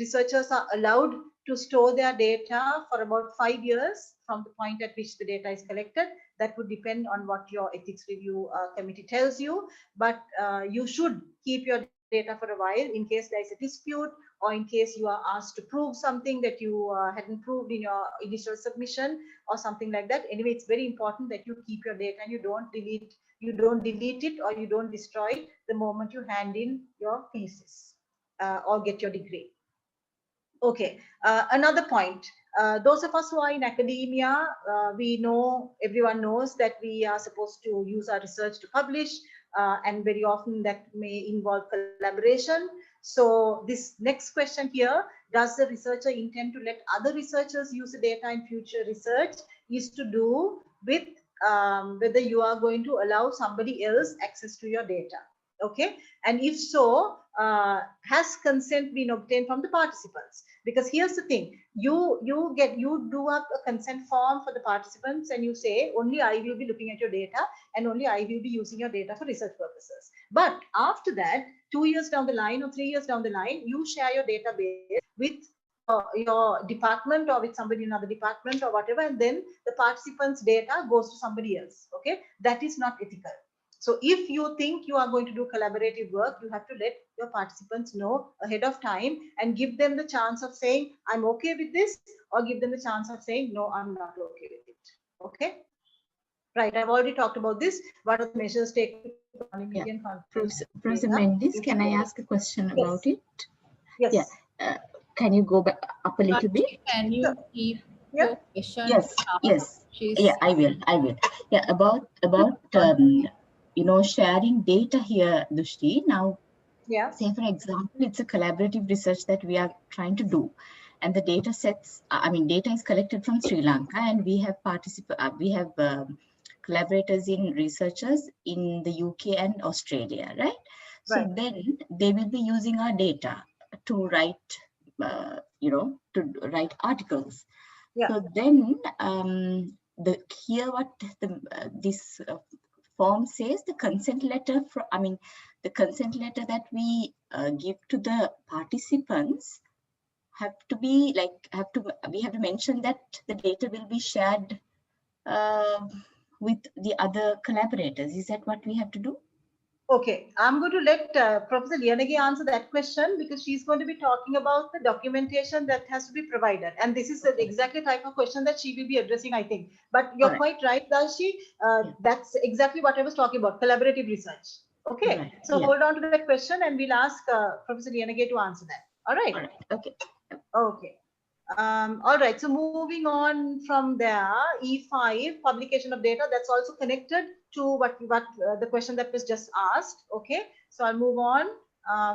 researchers are allowed to store their data for about 5 years from the point at which the data is collected. That would depend on what your ethics review committee tells you. But you should keep your data for a while in case there is a dispute, or in case you are asked to prove something that you hadn't proved in your initial submission, or something like that. Anyway, it's very important that you keep your data and you don't delete it, or you don't destroy it the moment you hand in your thesis or get your degree. Okay, another point. Those of us who are in academia, everyone knows that we are supposed to use our research to publish, and very often that may involve collaboration. So this next question here, does the researcher intend to let other researchers use the data in future research, is to do with whether you are going to allow somebody else access to your data. Okay, and if so, has consent been obtained from the participants? Because here's the thing, you do up a consent form for the participants, and you say only I will be looking at your data, and only I will be using your data for research purposes. But after that, 2 years down the line or 3 years down the line, you share your database with your department or with somebody in another department or whatever, and then the participants' data goes to somebody else. Okay, that is not ethical. So if you think you are going to do collaborative work, you have to let your participants know ahead of time and give them the chance of saying, I'm okay with this, or give them the chance of saying, no, I'm not okay with it. Okay. Right. I've already talked about this. What are the measures taken? Professor Mendis, can I ask a question about it? Yes. Yeah. Can you go back up a little bit? Can you keep your question? Yes. Yeah, I will. Yeah, about sharing data here, Dushti. Now, say for example, it's a collaborative research that we are trying to do, and the data sets. Data is collected from Sri Lanka, and we have collaborators in researchers in the UK and Australia, right? So then they will be using our data to write, to write articles. Yeah. So then this form says, the consent letter the consent letter that we give to the participants have to be we have to mention that the data will be shared with the other collaborators. Is that what we have to do? Okay, I'm going to let Professor Liyanage answer that question, because she's going to be talking about the documentation that has to be provided. And this is the exactly type of question that she will be addressing, I think. But you're quite right, Darshi. That's exactly what I was talking about, collaborative research. Okay, so hold on to that question and we'll ask Professor Liyanage to answer that. All right. All right. Okay. Okay. All right, so moving on from there, E5, publication of data, that's also connected to what the question that was just asked. Okay, so I'll move on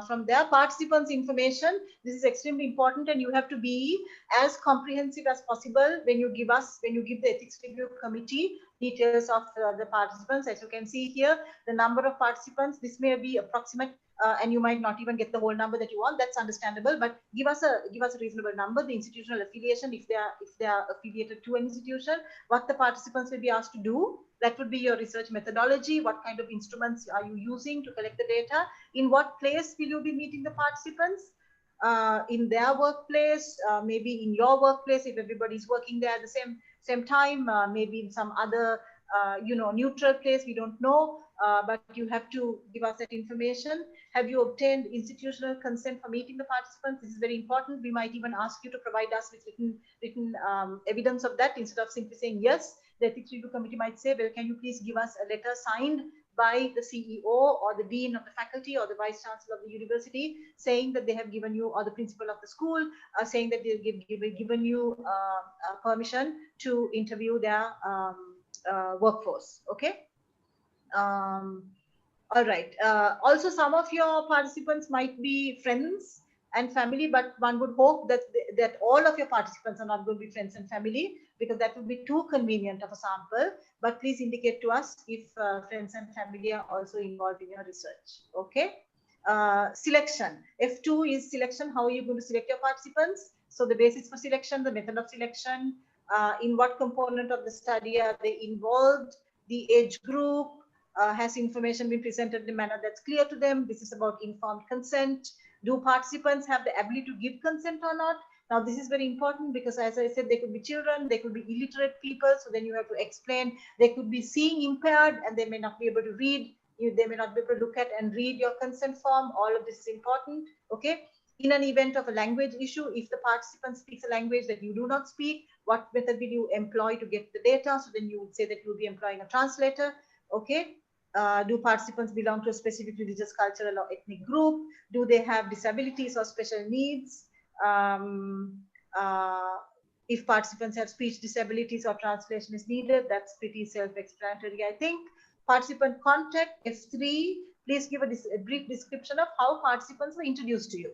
from there. Participants information, this is extremely important, and you have to be as comprehensive as possible when you give the ethics review committee details of the participants. As you can see here, the number of participants, this may be approximate, and you might not even get the whole number that you want. That's understandable, but give us a reasonable number. The institutional affiliation, if they are affiliated to an institution, what the participants will be asked to do. That would be your research methodology. What kind of instruments are you using to collect the data? In what place will you be meeting the participants? In their workplace, maybe in your workplace if everybody's working there at the same time, maybe in some other neutral place, we don't know, but you have to give us that information. Have you obtained institutional consent for meeting the participants? This is very important. We might even ask you to provide us with written evidence of that, instead of simply saying yes. The ethics review committee might say, well, can you please give us a letter signed by the CEO or the dean of the faculty or the vice chancellor of the university, saying that they have given you, or the principal of the school, saying that they've given you permission to interview their workforce. Okay. All right. Also, some of your participants might be friends and family, but one would hope that all of your participants are not going to be friends and family, because that would be too convenient of a sample. But please indicate to us if friends and family are also involved in your research. Okay. Selection. F2 is selection. How are you going to select your participants? So the basis for selection, the method of selection, in what component of the study are they involved, the age group, has information been presented in a manner that's clear to them? This is about informed consent. Do participants have the ability to give consent or not? Now, this is very important, because as I said, they could be children, they could be illiterate people. So then you have to explain, they could be seeing impaired and they may not be able to read. They may not be able to look at and read your consent form. All of this is important. Okay. In an event of a language issue, if the participant speaks a language that you do not speak, what method will you employ to get the data? So then you would say that you will be employing a translator. Okay. Do participants belong to a specific religious, cultural, or ethnic group? Do they have disabilities or special needs? If participants have speech disabilities or translation is needed, that's pretty self-explanatory, I think. Participant contact, F3. Please give a brief description of how participants were introduced to you.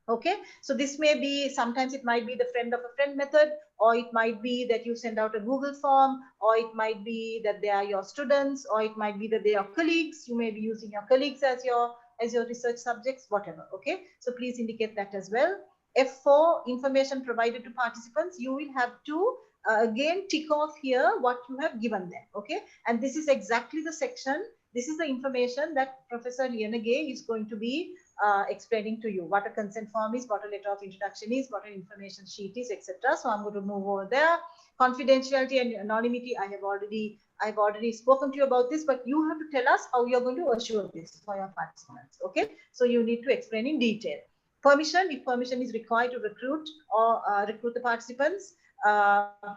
Okay, so this may be, sometimes it might be the friend of a friend method, or it might be that you send out a Google form, or it might be that they are your students, or it might be that they are colleagues. You may be using your colleagues as your research subjects, whatever. Okay, so please indicate that as well. F4, information provided to participants. You will have to again tick off here what you have given them. Okay, and this is exactly the section. This is the information that Professor Liyanage is going to be explaining to you, what a consent form is, what a letter of introduction is, what an information sheet is, etc. So I'm going to move over there. Confidentiality and anonymity, I've already spoken to you about this, but you have to tell us how you're going to assure this for your participants. Okay, so you need to explain in detail. Permission, if permission is required to recruit or recruit the participants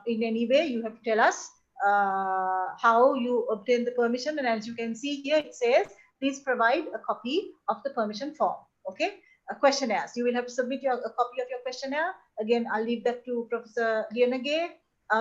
in any way, you have to tell us how you obtain the permission. And as you can see here, it says, please provide a copy of the permission form. Okay, questionnaires. You will have to submit a copy of your questionnaire. Again, I'll leave that to Professor Liyanage.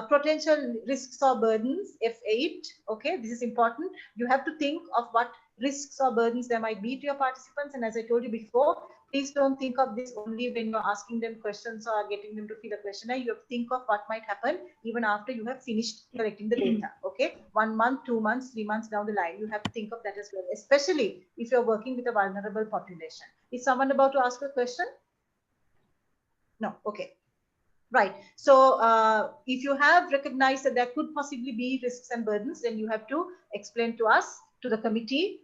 Potential risks or burdens, F8. Okay, this is important. You have to think of what risks or burdens there might be to your participants. And as I told you before, please don't think of this only when you're asking them questions or getting them to fill a questionnaire. You have to think of what might happen even after you have finished collecting the data. Okay, 1 month, 2 months, 3 months down the line, you have to think of that as well, especially if you're working with a vulnerable population. Is someone about to ask a question? No. Okay. Right. So if you have recognized that there could possibly be risks and burdens, then you have to explain to us, to the committee,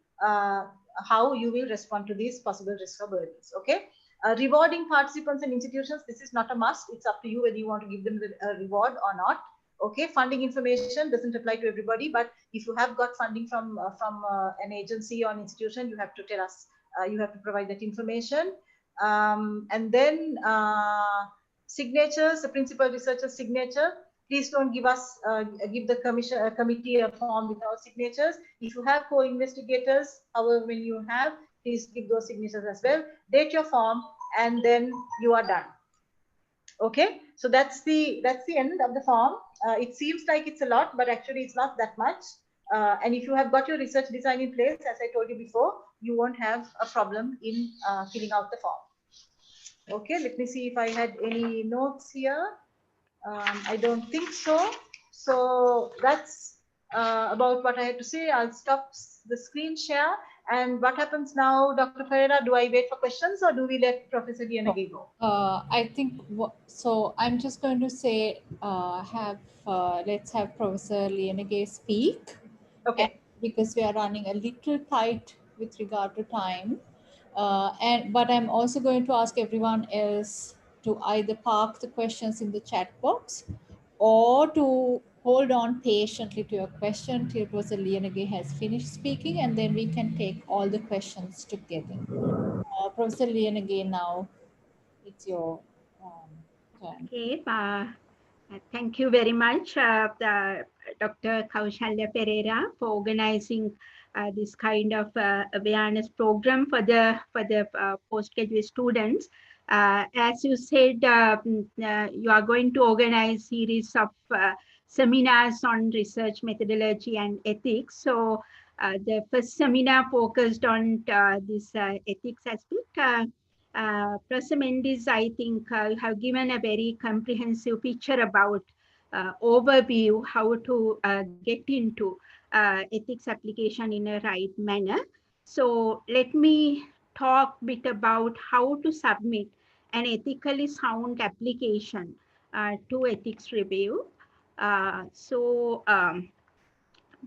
how you will respond to these possible risks or burdens. Okay. Rewarding participants and institutions, this is not a must. It's up to you whether you want to give them a reward or not. Okay, funding information doesn't apply to everybody, but if you have got funding from an agency or an institution, you have to tell us, you have to provide that information. And then signatures, the principal researcher's signature. Please don't give us, give the committee a form without signatures. If you have co-investigators, however many you have, please give those signatures as well. Date your form, and then you are done. Okay, so that's the end of the form. It seems like it's a lot, but actually it's not that much. And if you have got your research design in place, as I told you before, you won't have a problem in filling out the form. Okay, let me see if I had any notes here. I don't think so. So that's about what I had to say. I'll stop the screen share. And what happens now, Dr. Ferreira? Do I wait for questions, or do we let Professor Liyanage go? I think so. I'm just going to say, let's have Professor Liyanage speak. Okay. And because we are running a little tight with regard to time, but I'm also going to ask everyone else to either park the questions in the chat box or to hold on patiently to your question till Professor Liyanage has finished speaking, and then we can take all the questions together. Professor Liyanage, now it's your turn. Okay, thank you very much, Dr. Kaushalya Pereira, for organizing this kind of awareness program for the postgraduate students. As you said, you are going to organize series of seminars on research methodology and ethics. So the first seminar focused on this ethics aspect. Professor Mendis, I think, have given a very comprehensive picture about overview how to get into ethics application in a right manner. So let me talk a bit about how to submit an ethically sound application to ethics review.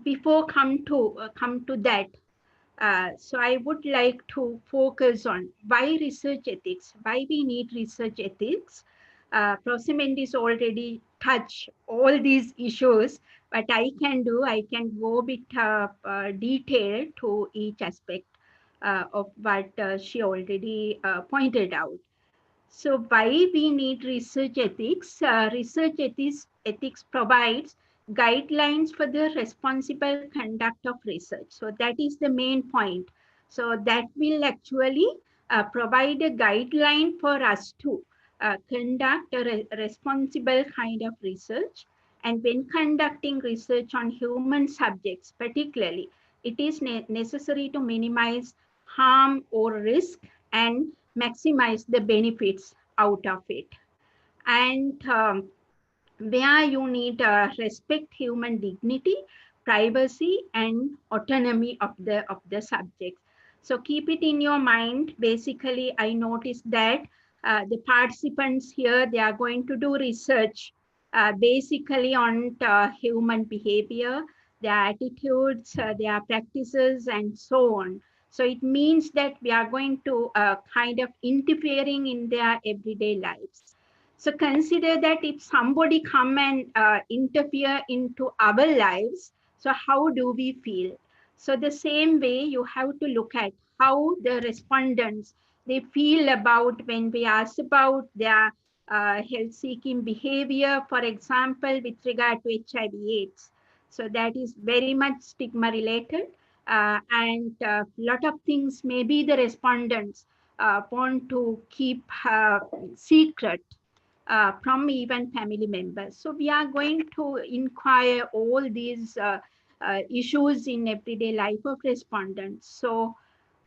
Before come to that, so I would like to focus on why research ethics, why we need research ethics. Professor Mendis already touched all these issues, but I can go a bit detail to each aspect of what she already pointed out. So why we need research ethics? Research ethics provides guidelines for the responsible conduct of research. So that is the main point. So that will actually provide a guideline for us to conduct a responsible kind of research. And when conducting research on human subjects, particularly, it is necessary to minimize harm or risk and maximize the benefits out of it. And where you need respect human dignity, privacy, and autonomy of the subject. So keep it in your mind. Basically, I noticed that the participants here, they are going to do research basically on human behavior, their attitudes, their practices, and so on. So it means that we are going to kind of interfering in their everyday lives. So consider that if somebody come and interfere into our lives, so how do we feel? So the same way you have to look at how the respondents, they feel about when we ask about their health-seeking behavior, for example, with regard to HIV/AIDS. So that is very much stigma related, and a lot of things maybe the respondents want to keep secret from even family members. So we are going to inquire all these issues in everyday life of respondents. So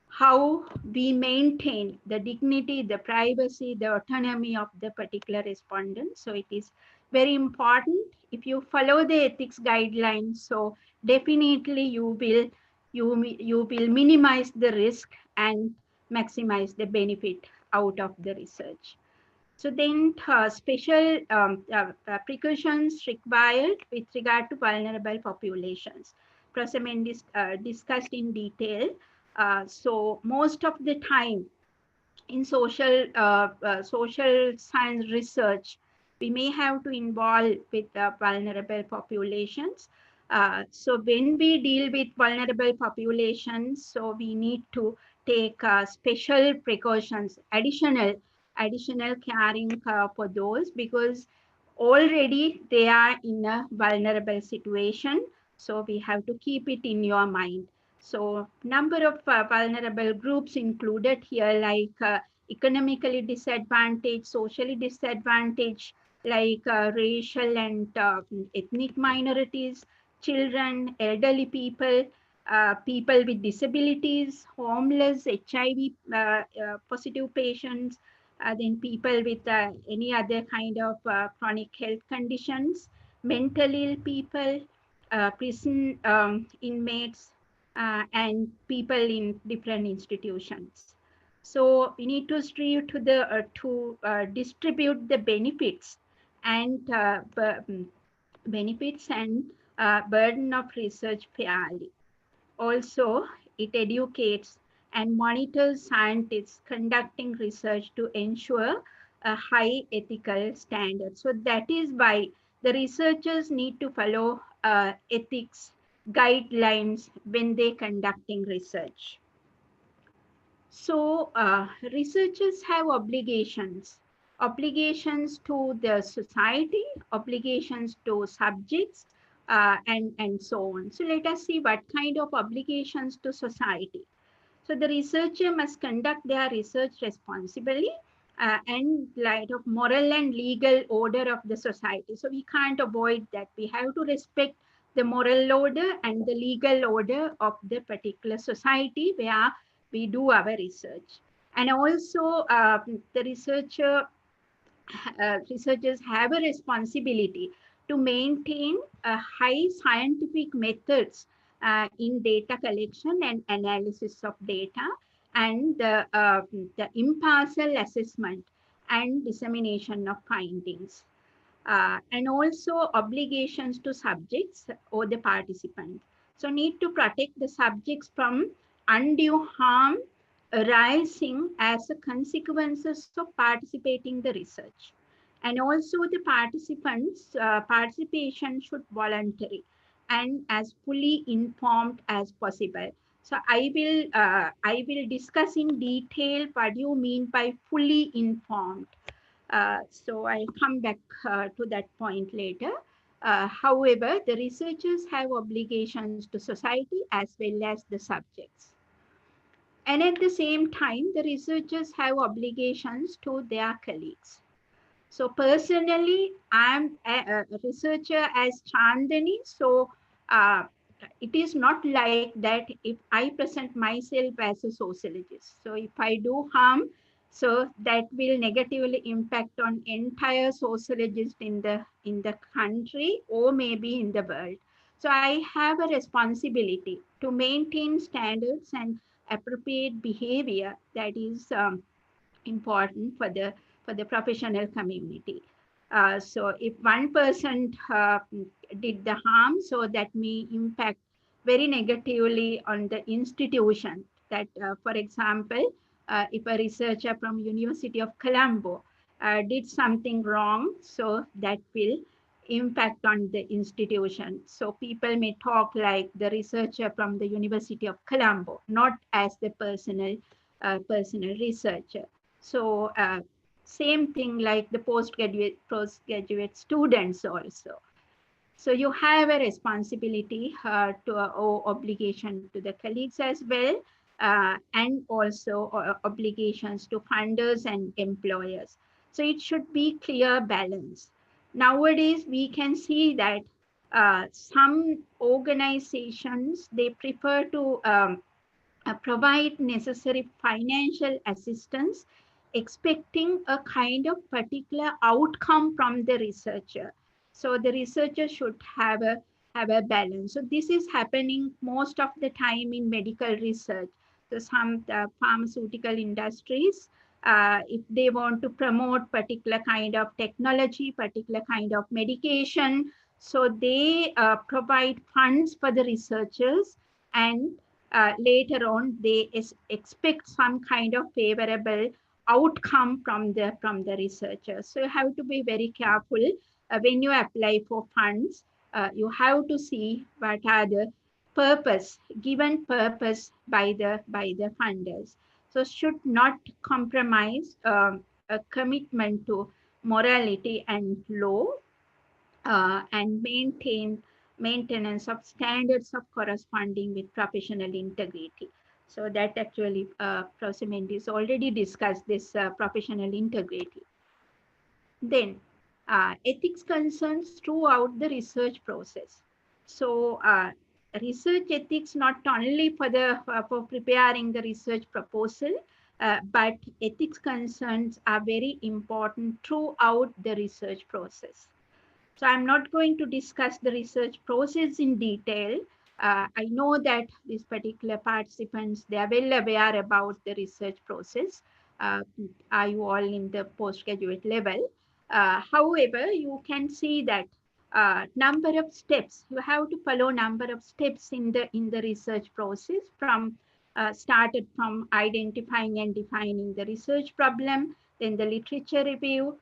how we maintain the dignity, the privacy, the autonomy of the particular respondent. So it is very important. If you follow the ethics guidelines, so definitely you will minimize the risk and maximize the benefit out of the research. So then special precautions required with regard to vulnerable populations. Professor Mendis discussed in detail. So most of the time, in social science research, we may have to involve with vulnerable populations. So when we deal with vulnerable populations, so we need to take special precautions, additional caring for those, because already they are in a vulnerable situation. So we have to keep it in your mind. So number of vulnerable groups included here, like economically disadvantaged, socially disadvantaged, like racial and ethnic minorities, children, elderly people, people with disabilities, homeless, HIV positive patients, then people with any other kind of chronic health conditions, mentally ill people, prison inmates, and people in different institutions. So we need to strive to distribute the benefits and burden of research fairly. Also, it educates and monitors scientists conducting research to ensure a high ethical standard. So that is why the researchers need to follow ethics guidelines when they conducting research. So researchers have obligations to the society, obligations to subjects, and so on. So let us see what kind of obligations to society. So the researcher must conduct their research responsibly and light of moral and legal order of the society. So we can't avoid that. We have to respect the moral order and the legal order of the particular society where we do our research. And also the researchers have a responsibility to maintain high scientific methods in data collection and analysis of data, and the impartial assessment and dissemination of findings, and also obligations to subjects or the participants. So need to protect the subjects from undue harm arising as a consequences of participating the research. And also the participants participation should voluntary and as fully informed as possible. So I will discuss in detail what you mean by fully informed. So I'll come back to that point later. However, the researchers have obligations to society as well as the subjects. And at the same time, the researchers have obligations to their colleagues. So personally, I'm a researcher as Chandani. So uh, it is not like that if I present myself as a sociologist. So if I do harm, so that will negatively impact on entire sociologists in the country or maybe in the world. So I have a responsibility to maintain standards and appropriate behavior that is important for the professional community. So if one person did the harm, so that may impact very negatively on the institution. That, for example, if a researcher from University of Colombo did something wrong, so that will impact on the institution. So people may talk like the researcher from the University of Colombo, not as the personal researcher. So same thing like the postgraduate students also. So you have a responsibility or obligation to the colleagues as well, and also obligations to funders and employers. So it should be clear balance. Nowadays, we can see that some organizations, they prefer to provide necessary financial assistance, expecting a kind of particular outcome from the researcher. So the researcher should have a balance. So this is happening most of the time in medical research. So some pharmaceutical industries, if they want to promote particular kind of technology, particular kind of medication, so they provide funds for the researchers, and later on they expect some kind of favorable outcome from the researchers. So you have to be very careful when you apply for funds. You have to see what are the given purpose by the funders. So should not compromise a commitment to morality and law, and maintenance of standards of corresponding with professional integrity. So that actually Prof Mendis already discussed this professional integrity. Then ethics concerns throughout the research process. So research ethics not only for preparing the research proposal, but ethics concerns are very important throughout the research process. So I'm not going to discuss the research process in detail. I know that these particular participants, they are well aware about the research process. Are you all in the postgraduate level? However, you can see that number of steps, you have to follow number of steps in the research process, from started from identifying and defining the research problem, then the literature review,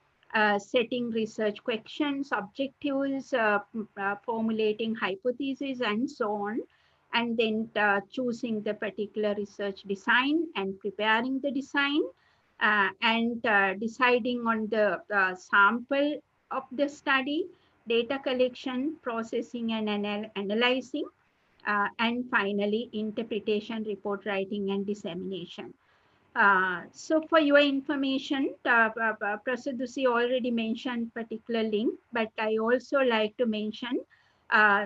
setting research questions, objectives, formulating hypotheses, and so on, and then choosing the particular research design and preparing the design, and deciding on the sample of the study, data collection, processing and analyzing, and finally interpretation, report writing, and dissemination. So for your information, Professor Dusi already mentioned particular link, but I also like to mention,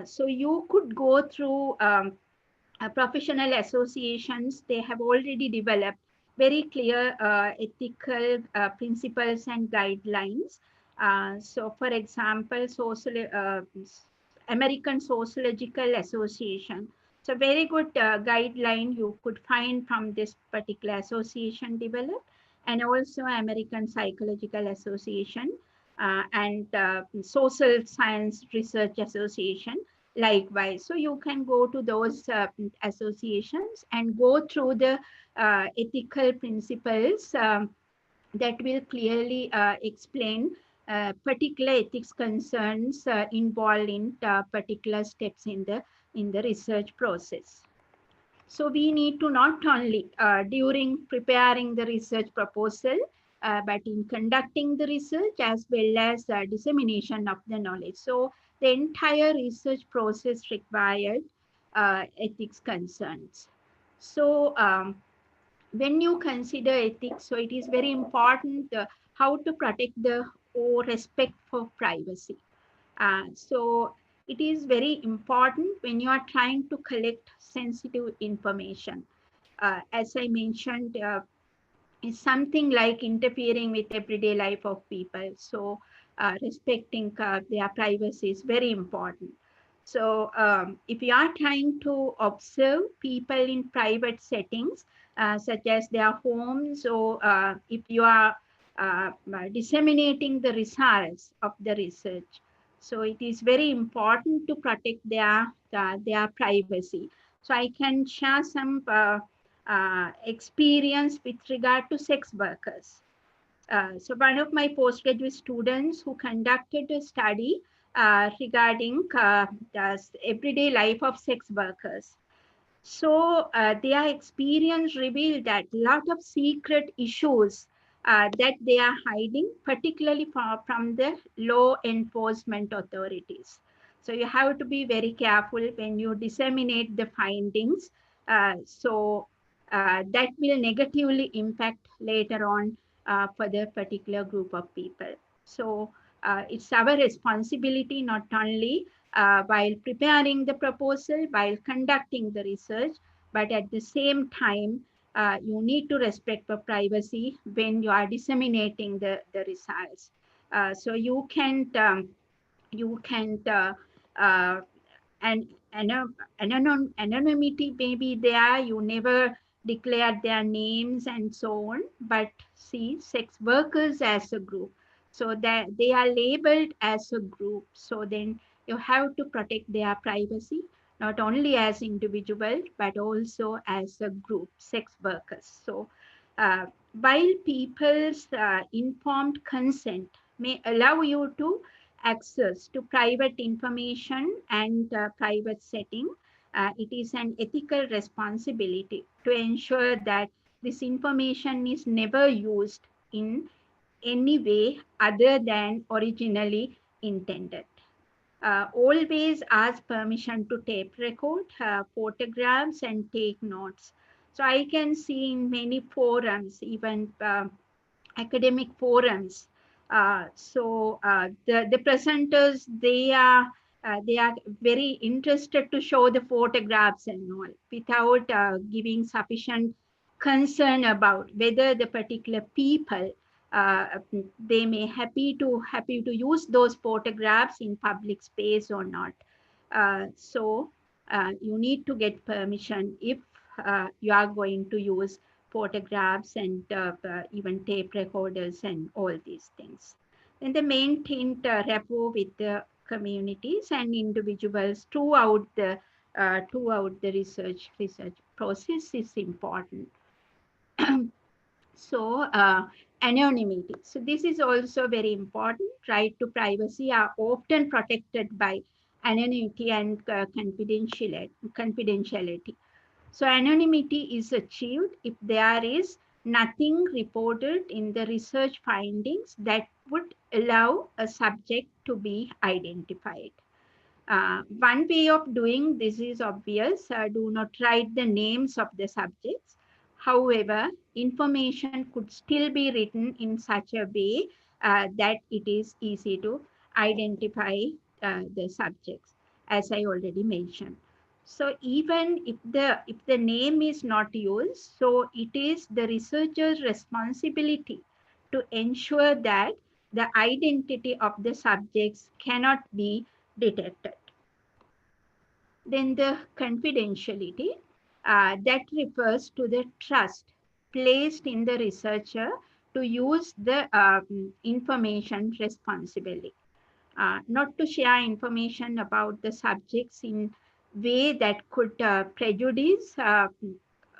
so you could go through professional associations. They have already developed very clear ethical principles and guidelines. So for example, American Sociological Association. So very good guideline you could find from this particular association developed, and also American Psychological Association, and Social Science Research Association likewise. So you can go to those associations and go through the ethical principles that will clearly explain particular ethics concerns involved in particular steps in the research process. So we need to not only during preparing the research proposal, but in conducting the research as well as dissemination of the knowledge. So the entire research process required ethics concerns. So when you consider ethics, so it is very important how to protect the or respect for privacy. So it is very important when you are trying to collect sensitive information. As I mentioned, is something like interfering with everyday life of people. So respecting their privacy is very important. So if you are trying to observe people in private settings, such as their homes, or if you are disseminating the results of the research, so it is very important to protect their privacy. So I can share some experience with regard to sex workers. So one of my postgraduate students who conducted a study regarding the everyday life of sex workers. So their experience revealed that a lot of secret issues that they are hiding, particularly from the law enforcement authorities. So you have to be very careful when you disseminate the findings. That will negatively impact later on for the particular group of people. So it's our responsibility not only while preparing the proposal, while conducting the research, but at the same time, you need to respect the privacy when you are disseminating the results. So you can't uh, and anonymity may be there, you never declared their names and so on, but see sex workers as a group, so that they are labeled as a group, so then you have to protect their privacy, not only as individual but also as a group, sex workers. So While people's informed consent may allow you to access to private information and private setting, it is an ethical responsibility to ensure that this information is never used in any way other than originally intended. Always ask permission to tape record photographs and take notes. So I can see in many forums, even academic forums. The presenters, they are very interested to show the photographs and all without giving sufficient concern about whether the particular people they may happy to use those photographs in public space or not. You need to get permission if you are going to use photographs and even tape recorders and all these things. Then the maintained rapport with the communities and individuals throughout the research process is important. Anonymity. So this is also very important. Right to privacy are often protected by anonymity and confidentiality. So anonymity is achieved if there is nothing reported in the research findings that would allow a subject to be identified. One way of doing this is obvious. Do not write the names of the subjects. However, information could still be written in such a way that it is easy to identify the subjects, as I already mentioned. So even if the name is not used, so it is the researcher's responsibility to ensure that the identity of the subjects cannot be detected. Then the confidentiality, that refers to the trust placed in the researcher to use the information responsibly. Not to share information about the subjects in way that could prejudice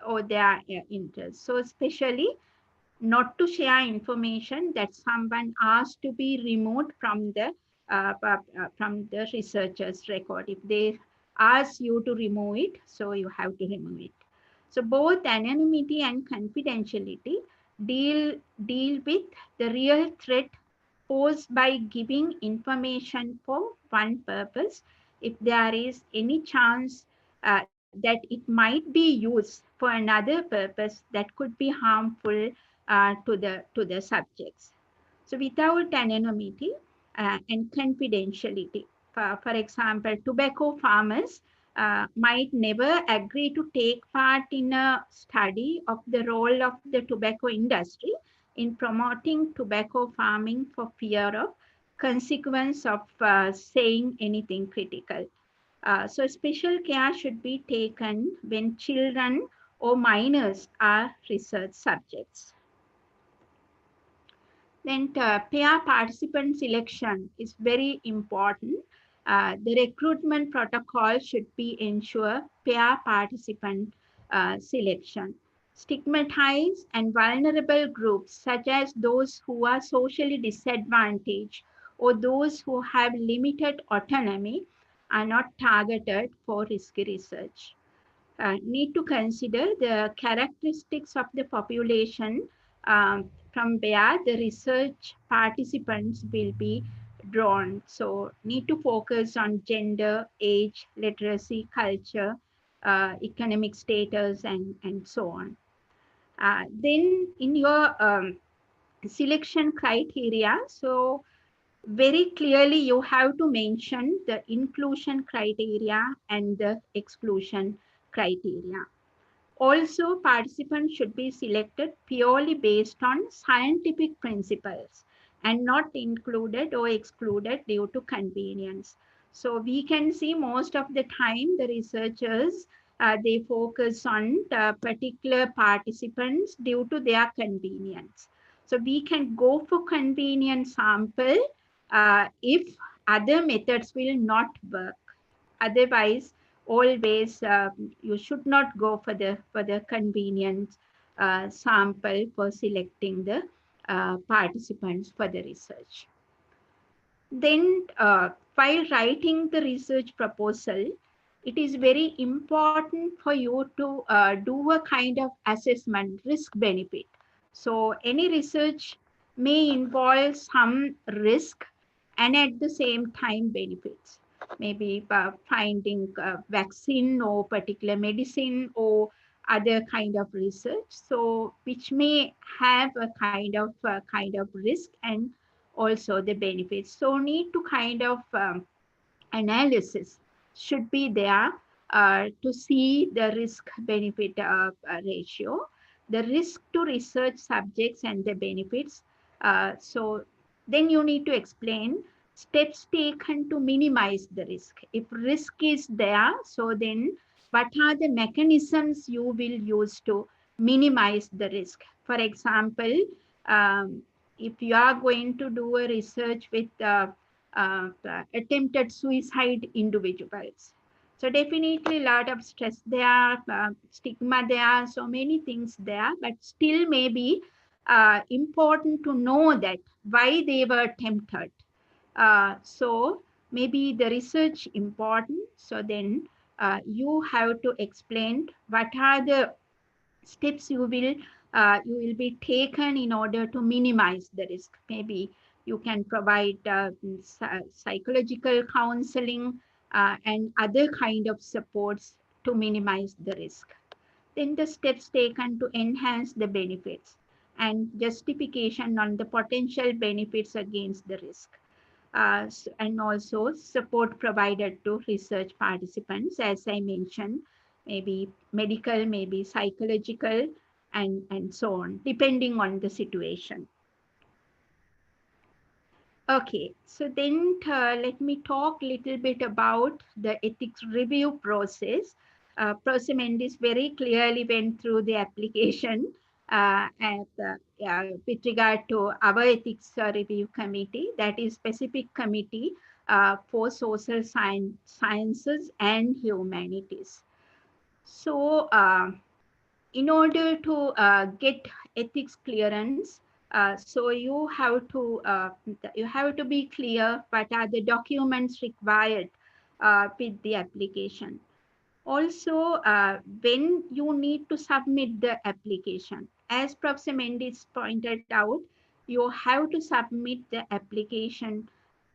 or their interests. So especially not to share information that someone asked to be removed from the researcher's record. If they ask you to remove it, so you have to remove it. So both anonymity and confidentiality deal with the real threat posed by giving information for one purpose, if there is any chance that it might be used for another purpose that could be harmful to the subjects. So without anonymity and confidentiality, for example, tobacco farmers might never agree to take part in a study of the role of the tobacco industry in promoting tobacco farming for fear of consequence of saying anything critical. So special care should be taken when children or minors are research subjects. Then pair participant selection is very important. The recruitment protocol should be ensure pair participant selection. Stigmatized and vulnerable groups such as those who are socially disadvantaged or those who have limited autonomy are not targeted for risky research. Need to consider the characteristics of the population from where the research participants will be drawn. So need to focus on gender, age, literacy, culture, economic status, and so on. Then in your selection criteria, so very clearly you have to mention the inclusion criteria and the exclusion criteria. Also, participants should be selected purely based on scientific principles and not included or excluded due to convenience. So we can see most of the time the researchers, they focus on the particular participants due to their convenience. So we can go for convenient sample if other methods will not work. Otherwise, always you should not go for the convenience sample for selecting the participants for the research. Then while writing the research proposal, it is very important for you to do a kind of assessment, risk benefit. So any research may involve some risk and at the same time benefits. Maybe finding a vaccine or particular medicine or other kind of research. So which may have a kind of risk and also the benefits. So need to kind of analysis should be there to see the risk benefit ratio, the risk to research subjects and the benefits. So then you need to explain steps taken to minimize the risk. If risk is there, so then what are the mechanisms you will use to minimize the risk? For example, um, if you are going to do a research with attempted suicide individuals. So definitely a lot of stress there, stigma there, so many things there, but still maybe important to know that why they were tempted. So maybe the research important. So then you have to explain what are the steps you will be taken in order to minimize the risk. Maybe you can provide psychological counseling and other kind of supports to minimize the risk. Then the steps taken to enhance the benefits and justification on the potential benefits against the risk. And also support provided to research participants, as I mentioned, maybe medical, maybe psychological, and so on, depending on the situation. Okay, so then let me talk a little bit about the ethics review process. Prof Mendis very clearly went through the application with regard to our ethics review committee, that is specific committee for social sciences and humanities. So in order to get ethics clearance, so you have to be clear what are the documents required with the application. Also, when you need to submit the application, as Professor Mendis pointed out, you have to submit the application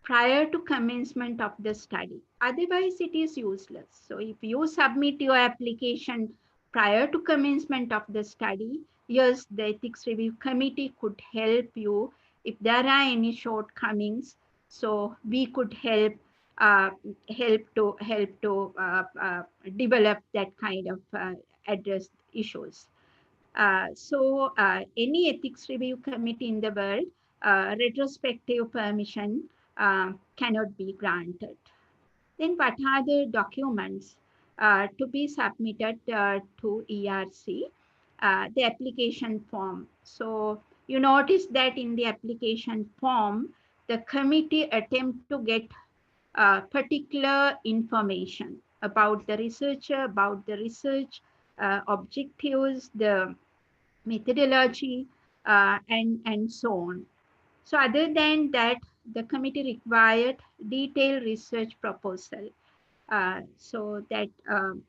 prior to commencement of the study. Otherwise, it is useless. So if you submit your application prior to commencement of the study, yes, the ethics review committee could help you if there are any shortcomings. So we could uh, help to develop that kind of address issues. So any ethics review committee in the world, retrospective permission cannot be granted. Then what are the documents to be submitted to ERC? The application form. So you notice that in the application form, the committee attempt to get particular information about the researcher, about the research objectives, the methodology, and so on. So other than that, the committee required detailed research proposal. So that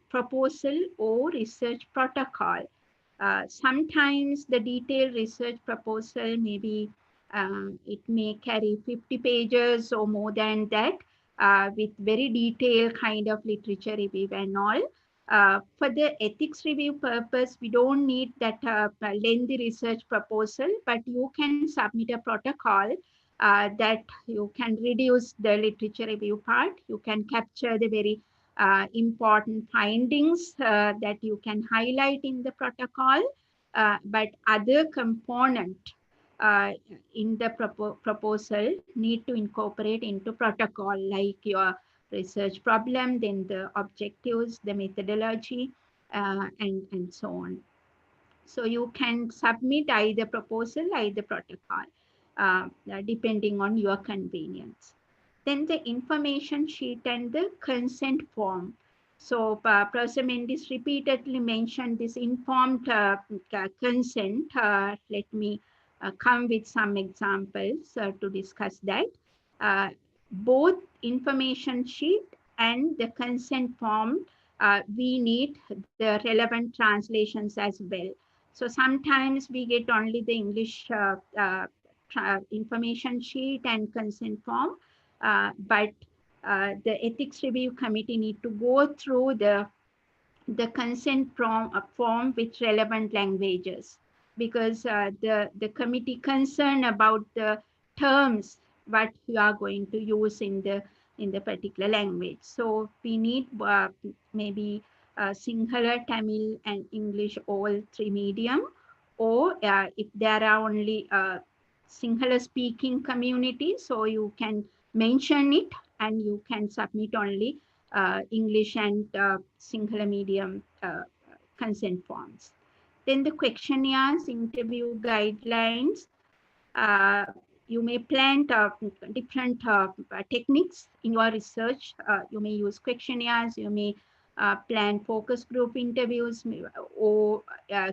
proposal or research protocol. Sometimes the detailed research proposal it may carry 50 pages or more than that, with very detailed kind of literature review and all. For the ethics review purpose, we don't need that lengthy research proposal, but you can submit a protocol that you can reduce the literature review part. You can capture the very important findings that you can highlight in the protocol, but other component uh, in the proposal need to incorporate into protocol, like your research problem, then the objectives, the methodology, and so on. So you can submit either proposal, either protocol, depending on your convenience. Then the information sheet and the consent form. So Professor Mendis repeatedly mentioned this informed consent. Let me come with some examples to discuss that. Both information sheet and the consent form, we need the relevant translations as well. So sometimes we get only the English information sheet and consent form, but the ethics review committee need to go through the consent form with relevant languages, because the committee concerned about the terms what you are going to use in the particular language. So we need maybe Sinhala, Tamil, and English, all three medium, or if there are only Sinhala speaking community, so you can mention it and you can submit only English and Sinhala medium consent forms. Then the questionnaires, interview guidelines. You may plan different techniques in your research. You may use questionnaires, you may plan focus group interviews, or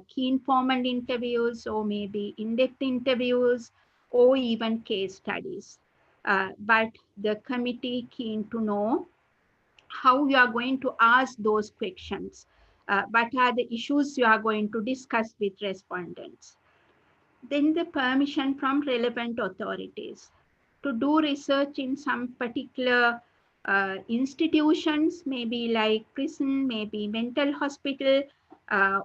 key informant interviews, or maybe in-depth interviews, or even case studies. But the committee keen to know how you are going to ask those questions. What are the issues you are going to discuss with respondents? Then the permission from relevant authorities to do research in some particular institutions, maybe like prison, maybe mental hospital,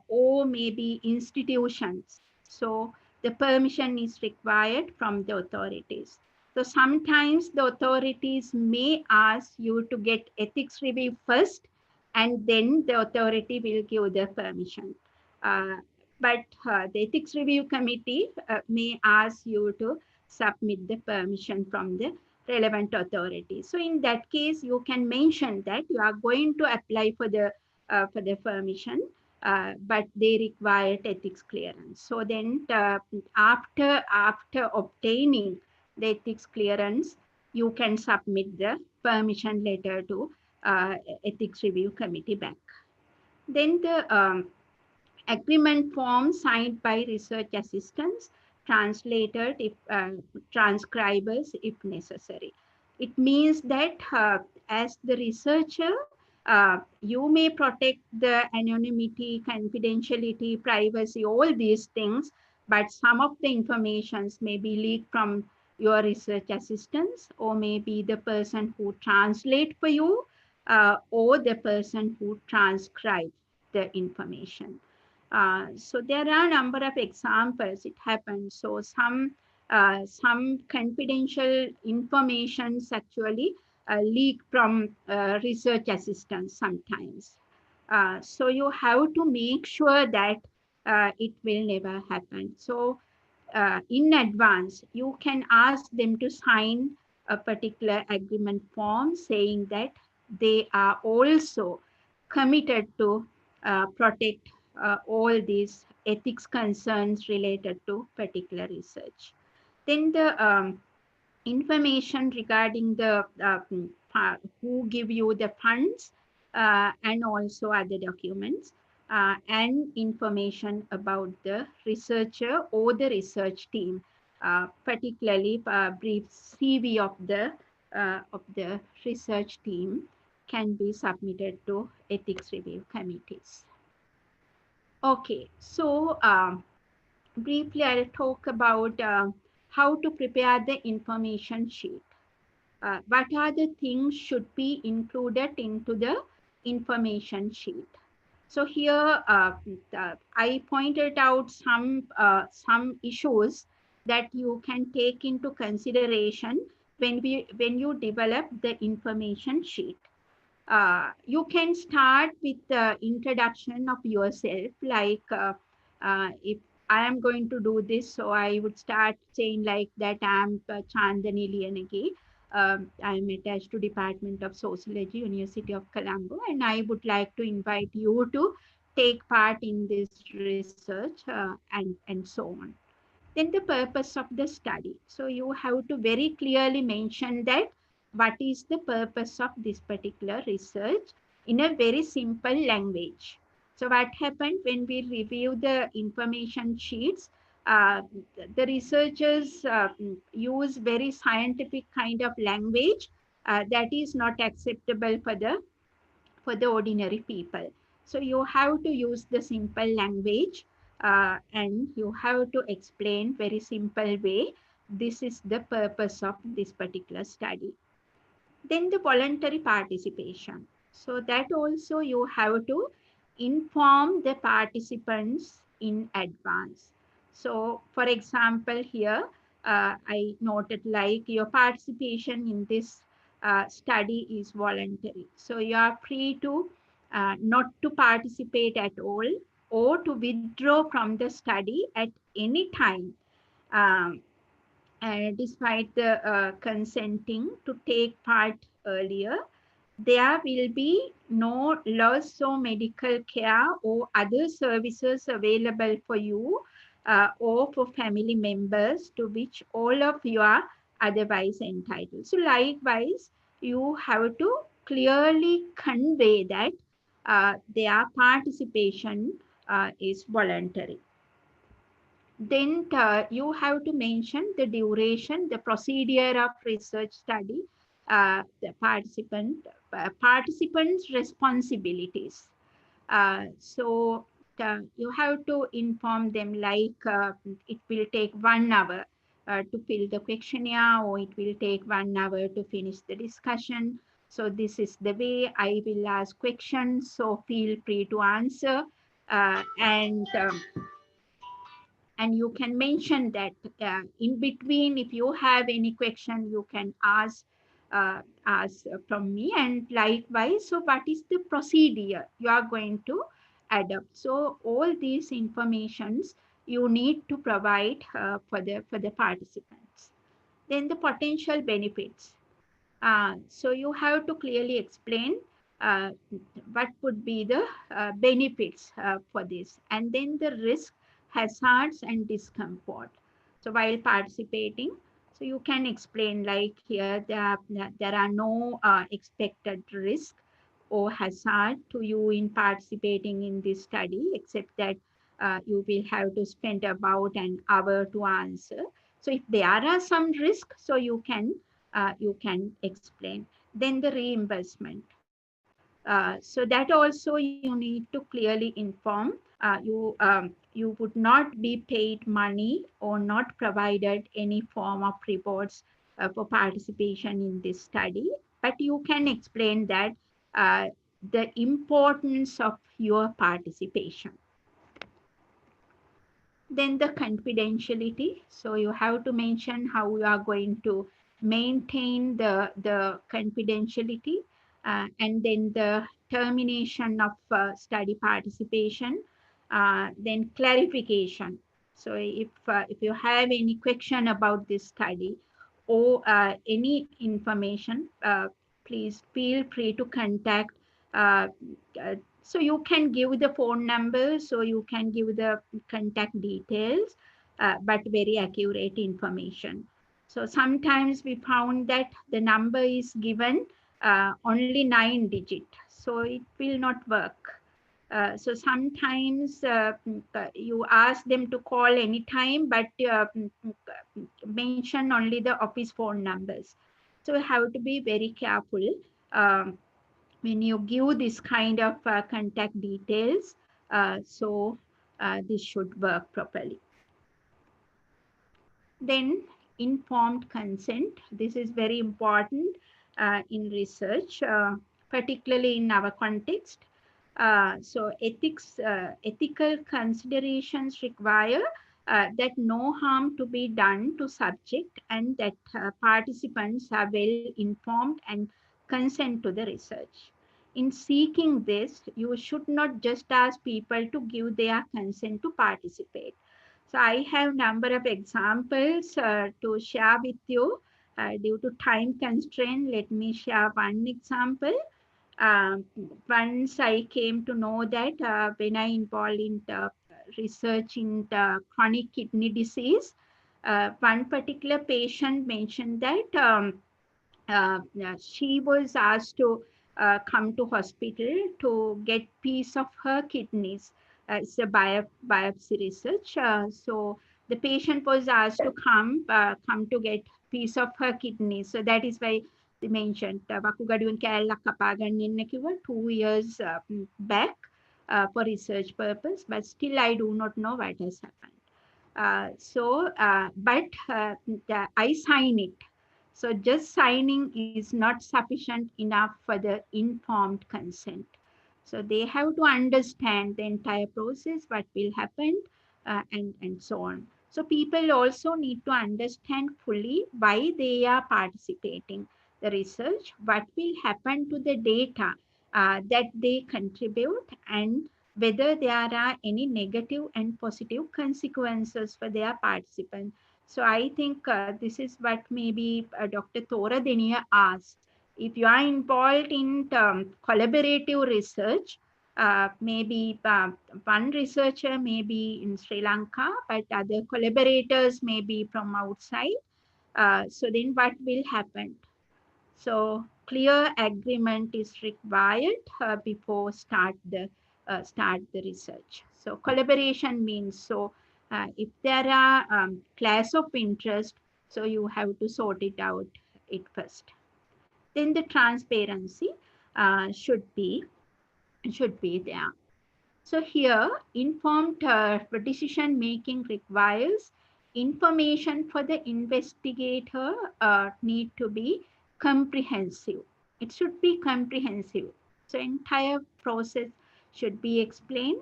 or maybe institutions. So the permission is required from the authorities. So sometimes the authorities may ask you to get ethics review first, and then the authority will give the permission. But the ethics review committee may ask you to submit the permission from the relevant authority. So in that case, you can mention that you are going to apply for the permission, but they require ethics clearance. So then after obtaining the ethics clearance, you can submit the permission letter to ethics review committee back. Then the agreement form signed by research assistants, translated if transcribers if necessary. It means that as the researcher, you may protect the anonymity, confidentiality, privacy, all these things, but some of the informations may be leaked from your research assistants, or maybe the person who translate for you, or the person who transcribe the information. So there are a number of examples it happens. So some confidential informations actually leak from research assistants sometimes. So you have to make sure that it will never happen. So in advance, you can ask them to sign a particular agreement form saying that they are also committed to protect all these ethics concerns related to particular research. Then the information regarding the who give you the funds, and also other documents, and information about the researcher or the research team, particularly brief CV of the research team can be submitted to ethics review committees. Okay, so briefly I'll talk about how to prepare the information sheet. What are the things should be included into the information sheet? So here I pointed out some issues that you can take into consideration when you develop the information sheet. You can start with the introduction of yourself, like if I am going to do this, so I would start saying like that I'm Chandani Liyanage. I'm attached to Department of Sociology, University of Colombo, and I would like to invite you to take part in this research and so on. Then the purpose of the study. So you have to very clearly mention that what is the purpose of this particular research, in a very simple language. So what happened when we review the information sheets, uh, the researchers use very scientific kind of language that is not acceptable for the ordinary people. So you have to use the simple language and you have to explain very simple way. This is the purpose of this particular study. Then the voluntary participation. So that also you have to inform the participants in advance. So for example, here I noted like your participation in this study is voluntary. So you are free to not to participate at all or to withdraw from the study at any time. Um, Despite the consenting to take part earlier, there will be no loss of medical care or other services available for you or for family members to which all of you are otherwise entitled. So likewise, you have to clearly convey that their participation is voluntary. Then you have to mention the duration, the procedure of research study, the participants' responsibilities. So you have to inform them like it will take 1 hour to fill the questionnaire, or it will take 1 hour to finish the discussion. So this is the way I will ask questions. So feel free to answer. And you can mention that in between, if you have any question, you can ask from me. And likewise, so what is the procedure you are going to adopt? So all these informations you need to provide for the participants. Then the potential benefits. So you have to clearly explain uh, what would be the benefits for this, and then the risk, hazards, and discomfort. So while participating, so you can explain like here there are no expected risk or hazard to you in participating in this study, except that you will have to spend about an hour to answer. So if there are some risks, so you can explain. Then the reimbursement. So that also you need to clearly inform. You would not be paid money or not provided any form of rewards for participation in this study, but you can explain that uh, the importance of your participation. Then the confidentiality. So you have to mention how you are going to maintain the confidentiality, and then the termination of study participation, then clarification. So if you have any question about this study or any information, please feel free to contact uh, uh, so you can give the phone number, so you can give the contact details, but very accurate information. So sometimes we found that the number is given only 9 digit, so it will not work. So sometimes you ask them to call anytime, but mention only the office phone numbers. So you have to be very careful. When you give this kind of contact details, this should work properly. Then informed consent. This is very important in research, particularly in our context. So ethical considerations require that no harm to be done to subject, and that participants are well informed and consent to the research. In seeking this, you should not just ask people to give their consent to participate. So I have number of examples to share with you. Due to time constraint, let me share one example. Um, Once I came to know that when I involved in the research in the chronic kidney disease, one particular patient mentioned that she was asked to come to hospital to get piece of her kidneys. It's a biopsy research. So the patient was asked to come to get piece of her kidneys. So that is why they mentioned Vakugaduwan Kerala Kapagan in 2 years back for research purpose, but still I do not know what has happened. But I sign it. So just signing is not sufficient enough for the informed consent. So they have to understand the entire process, what will happen, and so on. So people also need to understand fully why they are participating the research, what will happen to the data that they contribute, and whether there are any negative and positive consequences for their participants. So I think this is what maybe Dr. Thora Denia asked. If you are involved in collaborative research, maybe one researcher may be in Sri Lanka, but other collaborators may be from outside. So then what will happen? So clear agreement is required before start the research. So collaboration means, so if there are class of interest, so you have to sort it out first. Then the transparency should be there. So here, informed decision making requires information for the investigator need to be comprehensive. It should be comprehensive. So entire process should be explained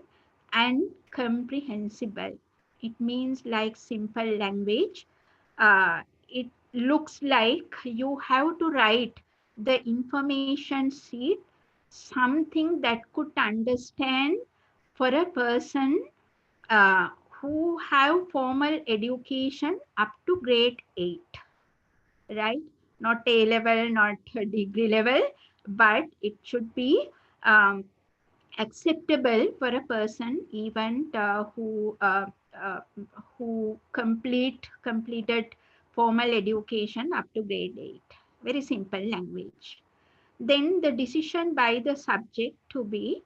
and comprehensible. It means like simple language. It looks like you have to write the information sheet, something that could understand for a person who have formal education up to grade 8, right? Not A level, not degree level, but it should be acceptable for a person even uh, who completed formal education up to grade 8. Very simple language. Then the decision by the subject to be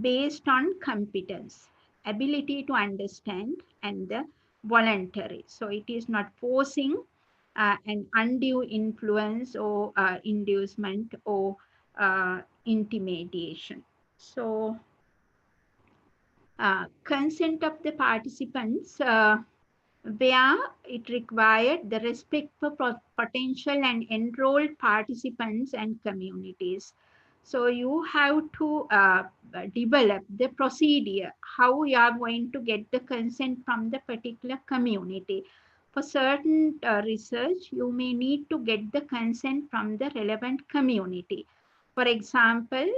based on competence, ability to understand, and the voluntary. So it is not forcing an undue influence or inducement or intimidation. So consent of the participants, where it required the respect for potential and enrolled participants and communities. So you have to develop the procedure, how you are going to get the consent from the particular community. For certain research, you may need to get the consent from the relevant community. For example,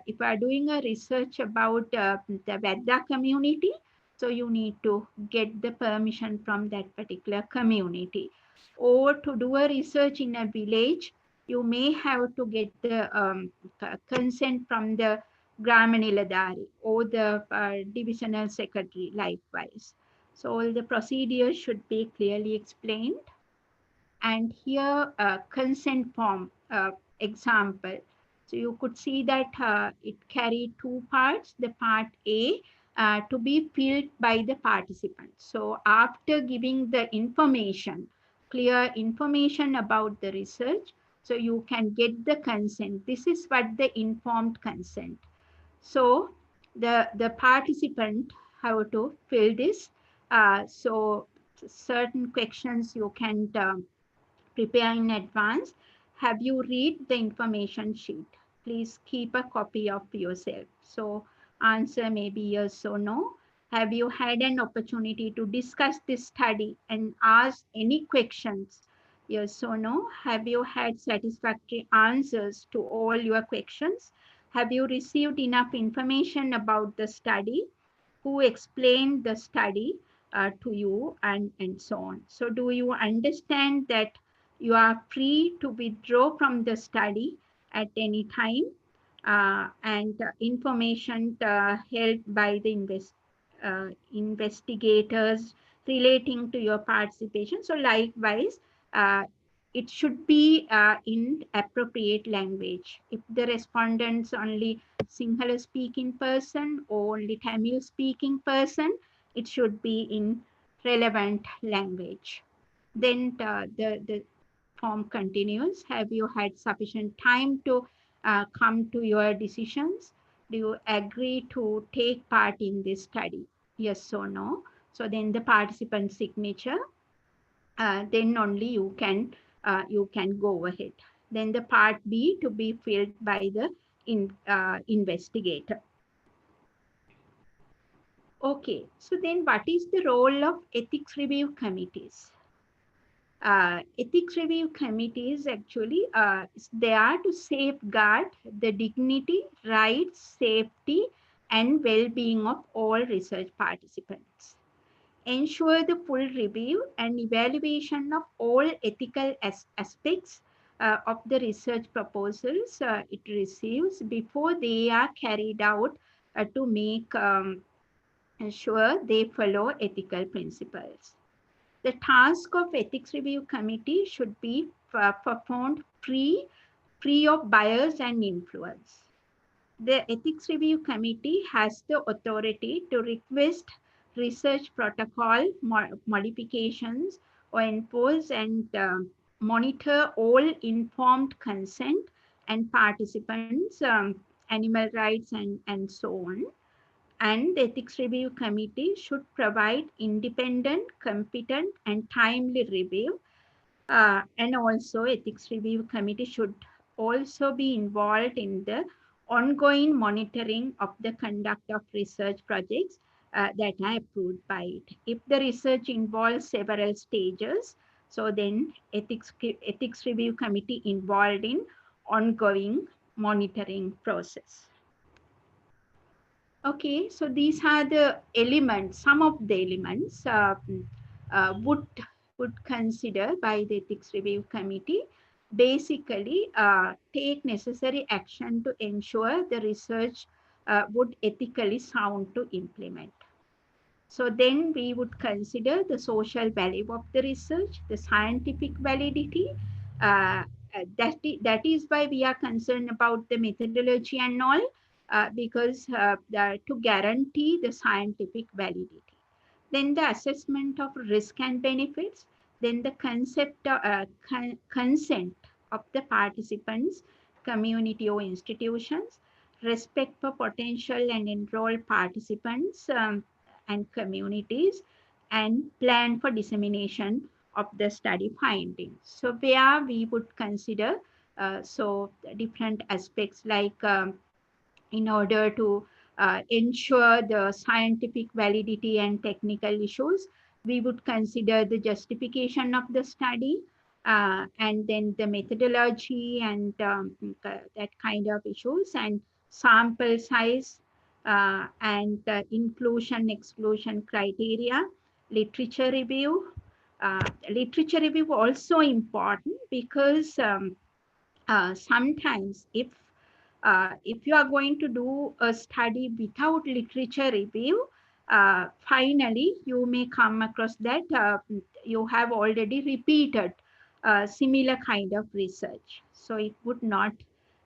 if you are doing a research about the Vedda community, so you need to get the permission from that particular community. Or to do a research in a village, you may have to get the consent from the Gramaniladari or the divisional secretary likewise. So all the procedures should be clearly explained. And here consent form example. So you could see that it carried two parts. The part A to be filled by the participants. So after giving the information, clear information about the research, so you can get the consent. This is what the informed consent. So the participant have to fill this. So certain questions you can prepare in advance. Have you read the information sheet? Please keep a copy of yourself. So answer may be yes or no. Have you had an opportunity to discuss this study and ask any questions? Yes or no. Have you had satisfactory answers to all your questions? Have you received enough information about the study? Who explained the study to you, and so on. So do you understand that you are free to withdraw from the study at any time, and information held by the investigators relating to your participation. So likewise, it should be in appropriate language. If the respondents only Sinhala speaking person or only Tamil speaking person, it should be in relevant language. Then the form continues. Have you had sufficient time to come to your decisions? Do you agree to take part in this study? Yes or no? So then the participant signature, then only you can go ahead. Then the part B to be filled by the investigator. Okay, so then what is the role of ethics review committees? Ethics review committees actually they are to safeguard the dignity, rights, safety, and well-being of all research participants, ensure the full review and evaluation of all ethical aspects of the research proposals it receives before they are carried out to make sure they follow ethical principles. The task of ethics review committee should be performed free of bias and influence. The Ethics Review Committee has the authority to request research protocol modifications or enforce and monitor all informed consent and participants, animal rights, and so on. And the Ethics Review Committee should provide independent, competent, and timely review, and also ethics review committee should also be involved in the ongoing monitoring of the conduct of research projects that are approved by it. If the research involves several stages, so then ethics review committee involved in ongoing monitoring process. Okay, so these are the elements, some of the elements would consider by the ethics review committee. Basically take necessary action to ensure the research would ethically sound to implement. So then we would consider the social value of the research, the scientific validity. That is why we are concerned about the methodology and all, because to guarantee the scientific validity. Then the assessment of risk and benefits, then the consent of the participants, community or institutions, respect for potential and enrolled participants and communities, and plan for dissemination of the study findings. So where we would consider different aspects like in order to ensure the scientific validity and technical issues, we would consider the justification of the study and then the methodology and that kind of issues, and sample size and inclusion, exclusion criteria, literature review. Literature review also important because sometimes if you are going to do a study without literature review, finally you may come across that you have already repeated similar kind of research. So it would not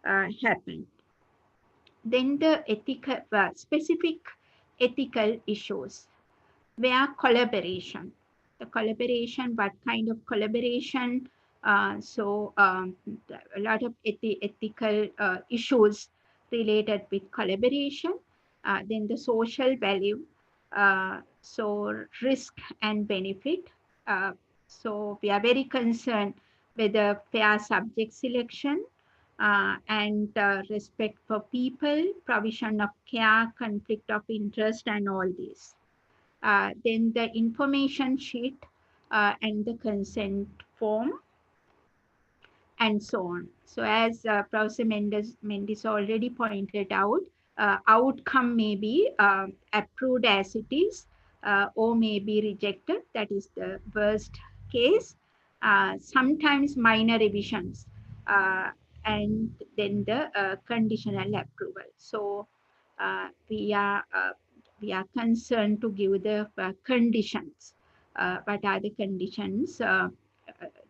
happen. Then the ethical, specific ethical issues where collaboration. The collaboration, what kind of collaboration? A lot of ethical issues related with collaboration. Then the social value, so risk and benefit. So we are very concerned with the fair subject selection and respect for people, provision of care, conflict of interest, and all these. Then the information sheet and the consent form, and so on. So as Professor Mendis already pointed out, outcome may be approved as it is or may be rejected. That is the worst case. Sometimes minor revisions and then the conditional approval. So we are concerned to give the conditions. What are the conditions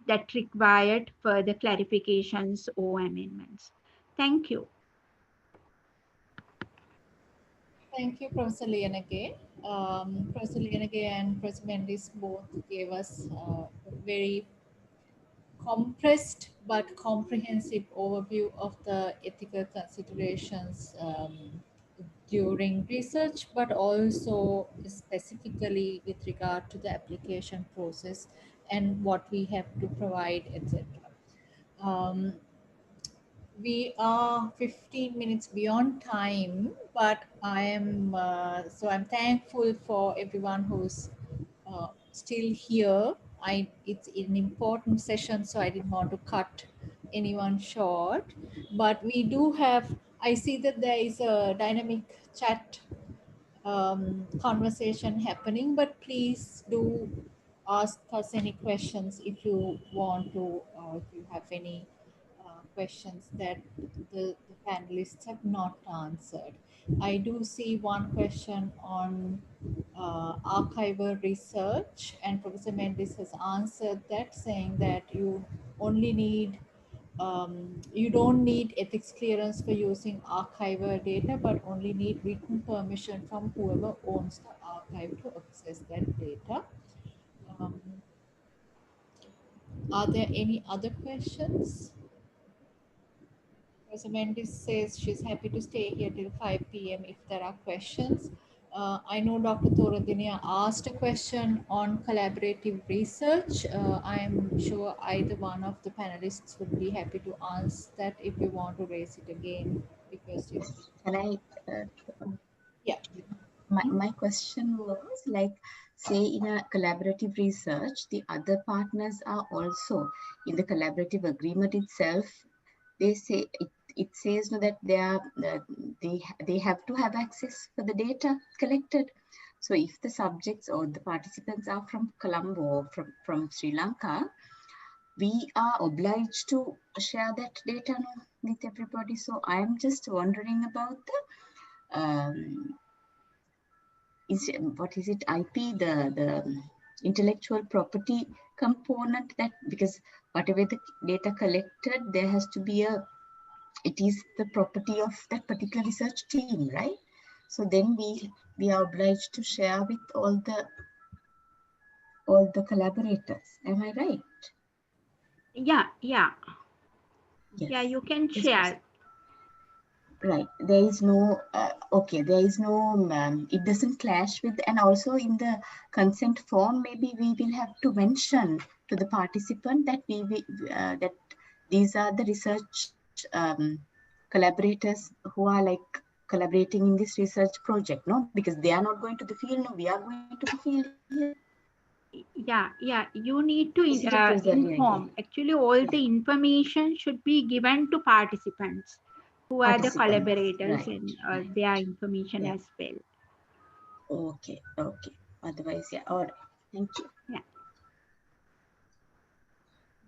that required further clarifications or amendments. Thank you. Thank you, Professor Liyanage. Professor Liyanage and Professor Mendis both gave us a very compressed but comprehensive overview of the ethical considerations during research, but also specifically with regard to the application process and what we have to provide, etc. We are 15 minutes beyond time, but I'm thankful for everyone who's still here. It's an important session, so I didn't want to cut anyone short. But we do have, I see that there is a dynamic chat conversation happening, but please do ask us any questions if you want to, if you have any questions that the panelists have not answered. I do see one question on archival research, and Professor Mendis has answered that, saying that only need you don't need ethics clearance for using archival data, but only need written permission from whoever owns the archive to access that data. Um, are there any other questions? Professor Mendis says she's happy to stay here till 5 p.m. if there are questions. I know Dr. Thoradiniya asked a question on collaborative research. I'm sure either one of the panelists would be happy to answer that if you want to raise it again. Because Yes. Can I? Yeah. My question was like, say in a collaborative research, the other partners are also in the collaborative agreement itself. They say it says no, that they have to have access for the data collected. So if the subjects or the participants are from Colombo or from Sri Lanka, we are obliged to share that data with everybody. So I'm just wondering about the what is it, IP, the intellectual property component, that because whatever the data collected, there has to be it is the property of that particular research team, right? So then we are obliged to share with all the collaborators. Am I right? Yeah, Yes. you can Yes, share. right. There is no, okay, there is no, it doesn't clash with, and also in the consent form, maybe we will have to mention to the participant that that these are the research collaborators who are like collaborating in this research project, no? Because they are not going to the field, no, we are going to the field here. Yeah, you need to Is it a inform. Actually, all the information should be given to participants who are the participants, collaborators, right, and right. their information Yeah. as well. Okay. Otherwise, yeah, all right. Thank you. Yeah.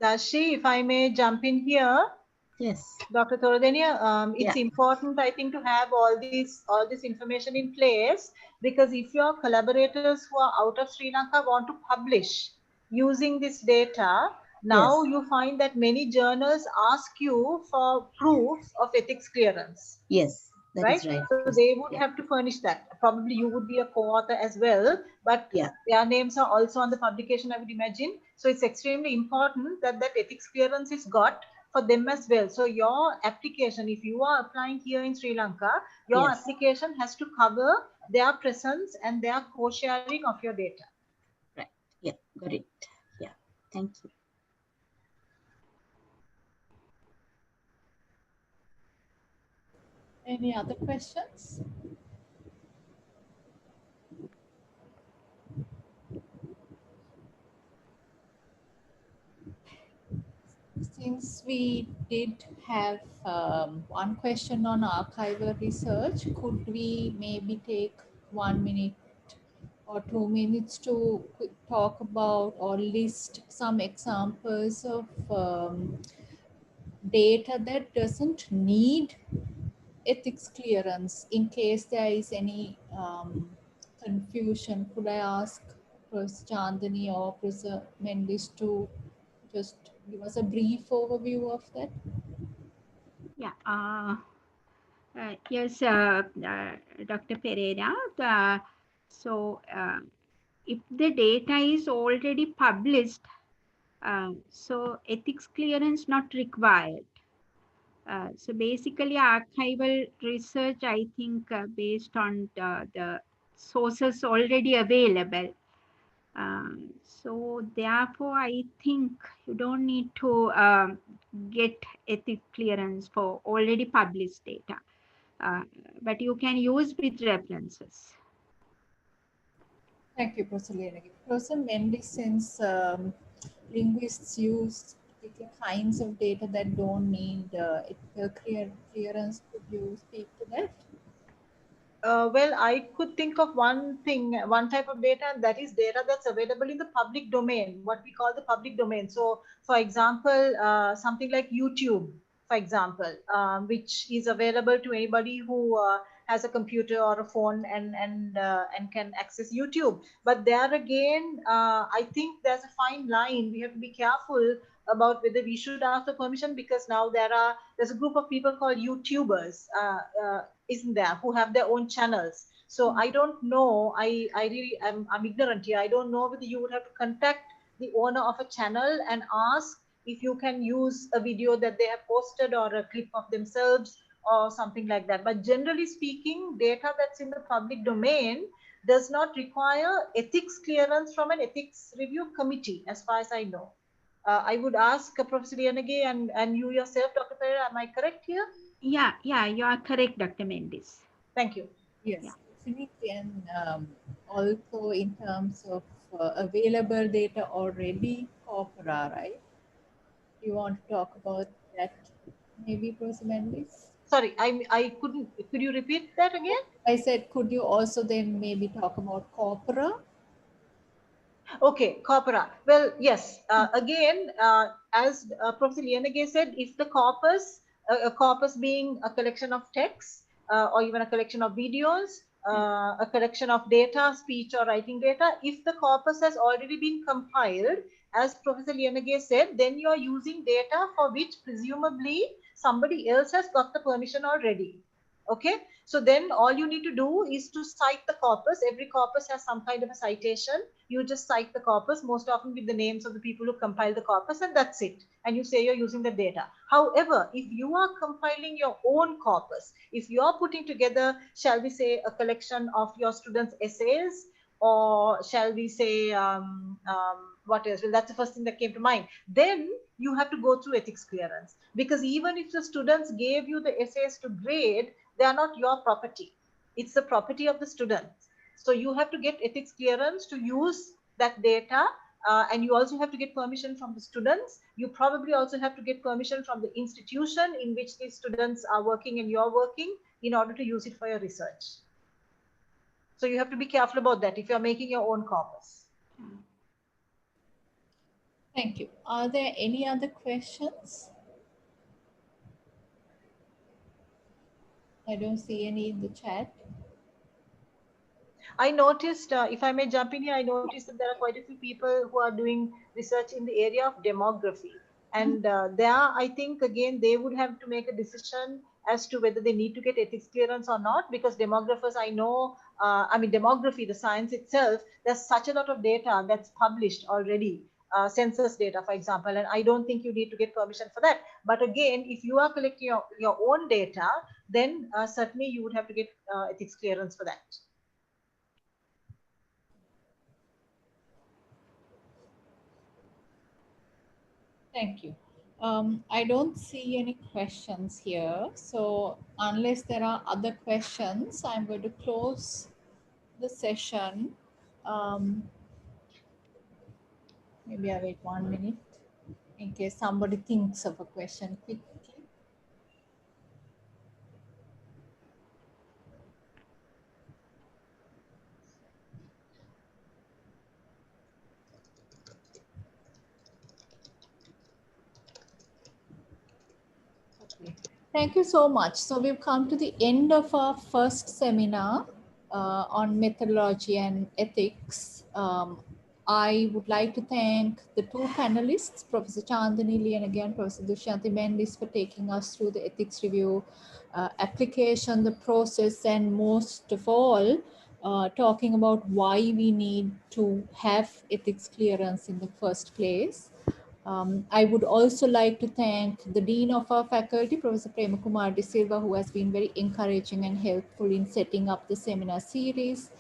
Dashi, if I may jump in here. Yes. Dr. Thoradenia, it's important, I think, to have all this information in place, because if your collaborators who are out of Sri Lanka want to publish using this data, now Yes. you find that many journals ask you for proofs of ethics clearance. Yes, that right? is right. So they would have to furnish that. Probably you would be a co-author as well, but their names are also on the publication, I would imagine. So it's extremely important that that ethics clearance is got for them as well. So your application, if you are applying here in Sri Lanka, your application has to cover their presence and their co-sharing of your data. Right. Yeah, got it. Yeah, thank you. Any other questions? Since we did have one question on archival research, could we maybe take 1 minute or 2 minutes to talk about or list some examples of data that doesn't need ethics clearance, in case there is any confusion? Could I ask Prof Chandani or Prof Mendis to just give us a brief overview of that? Yeah. Yes, Dr. Pereira. So, if the data is already published, so ethics clearance not required. So basically, archival research, I think, based on the sources already available. So therefore, I think you don't need to get ethics clearance for already published data. But you can use with references. Thank you, Professor Liyanage. Professor Mendis, since linguists use particular kinds of data that don't need ethical clearance, could you speak to that? Well, I could think of one type of data, and that is data that's available in the public domain, what we call the public domain. So, for example, something like YouTube, for example, which is available to anybody who has a computer or a phone and can access YouTube. But there again, I think there's a fine line. We have to be careful about whether we should ask for permission, because now there's a group of people called YouTubers. Isn't there, who have their own channels. So I don't know, I really I'm ignorant here. I don't know whether you would have to contact the owner of a channel and ask if you can use a video that they have posted or a clip of themselves or something like that. But generally speaking, data that's in the public domain does not require ethics clearance from an ethics review committee, as far as I know. I would ask Professor Liyanage and you yourself, Dr. Pereira, am I correct here? Yeah, you are correct, Dr. Mendis. Thank you. Yes, definitely. And also in terms of available data already, corpora, right? You want to talk about that, maybe, Professor Mendis? Sorry, I couldn't. Could you repeat that again? I said, could you also then maybe talk about corpora? Okay, corpora. Well, yes. Again, as Professor Liyanage said, if the corpus, a corpus being a collection of texts or even a collection of videos, a collection of data, speech or writing data, if the corpus has already been compiled, as Professor Liyanage said, then you are using data for which presumably somebody else has got the permission already. Okay, so then all you need to do is to cite the corpus. Every corpus has some kind of a citation. You just cite the corpus, most often with the names of the people who compiled the corpus, and that's it. And you say you're using the data. However, if you are compiling your own corpus, if you are putting together, shall we say, a collection of your students' essays, or shall we say, what else? Well, that's the first thing that came to mind. Then you have to go through ethics clearance, because even if the students gave you the essays to grade, they are not your property. It's the property of the students. So you have to get ethics clearance to use that data, and you also have to get permission from the students. You probably also have to get permission from the institution in which these students are working and you're working, in order to use it for your research. So you have to be careful about that if you're making your own corpus. Thank you. Are there any other questions? I don't see any in the chat. I noticed, if I may jump in here, I noticed that there are quite a few people who are doing research in the area of demography. And there, I think, again, they would have to make a decision as to whether they need to get ethics clearance or not, because demographers, I know, demography, the science itself, there's such a lot of data that's published already. Census data, for example, and I don't think you need to get permission for that. But again, if you are collecting your own data, then certainly you would have to get ethics clearance for that. Thank you. I don't see any questions here. So unless there are other questions, I'm going to close the session. Maybe I wait 1 minute in case somebody thinks of a question quickly. Okay. Thank you so much. So we've come to the end of our first seminar on methodology and ethics. I would like to thank the two panelists, Professor Chandani Liyanage and Professor Dushyanthi Mendis, for taking us through the ethics review application, the process, and most of all, talking about why we need to have ethics clearance in the first place. I would also like to thank the Dean of our faculty, Professor Premakumar De Silva, who has been very encouraging and helpful in setting up the seminar series.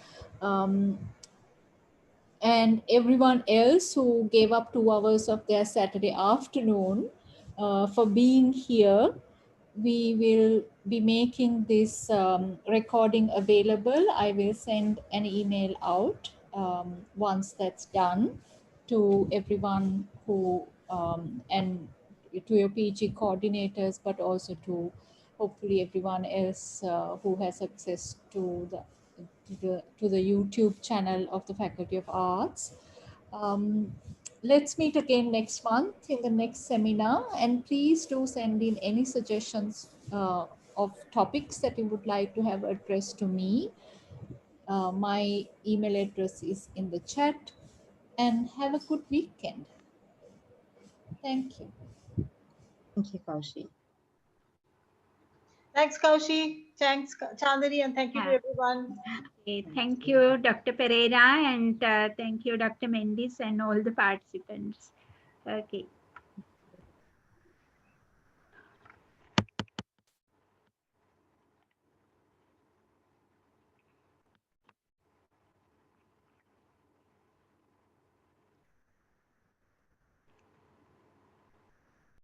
And everyone else who gave up 2 hours of their Saturday afternoon for being here. We will be making this recording available. I will send an email out once that's done to everyone who, and to your PG coordinators, but also to hopefully everyone else who has access to the YouTube channel of the Faculty of Arts. Let's meet again next month in the next seminar, and please do send in any suggestions of topics that you would like to have addressed to me. My email address is in the chat, and have a good weekend. Thank you. Thank you, Kaushi. Thanks, Kaushi. Thanks, Chandani, and thank you to everyone. Okay, thank you, Dr. Pereira, and thank you, Dr. Mendis, and all the participants. Okay.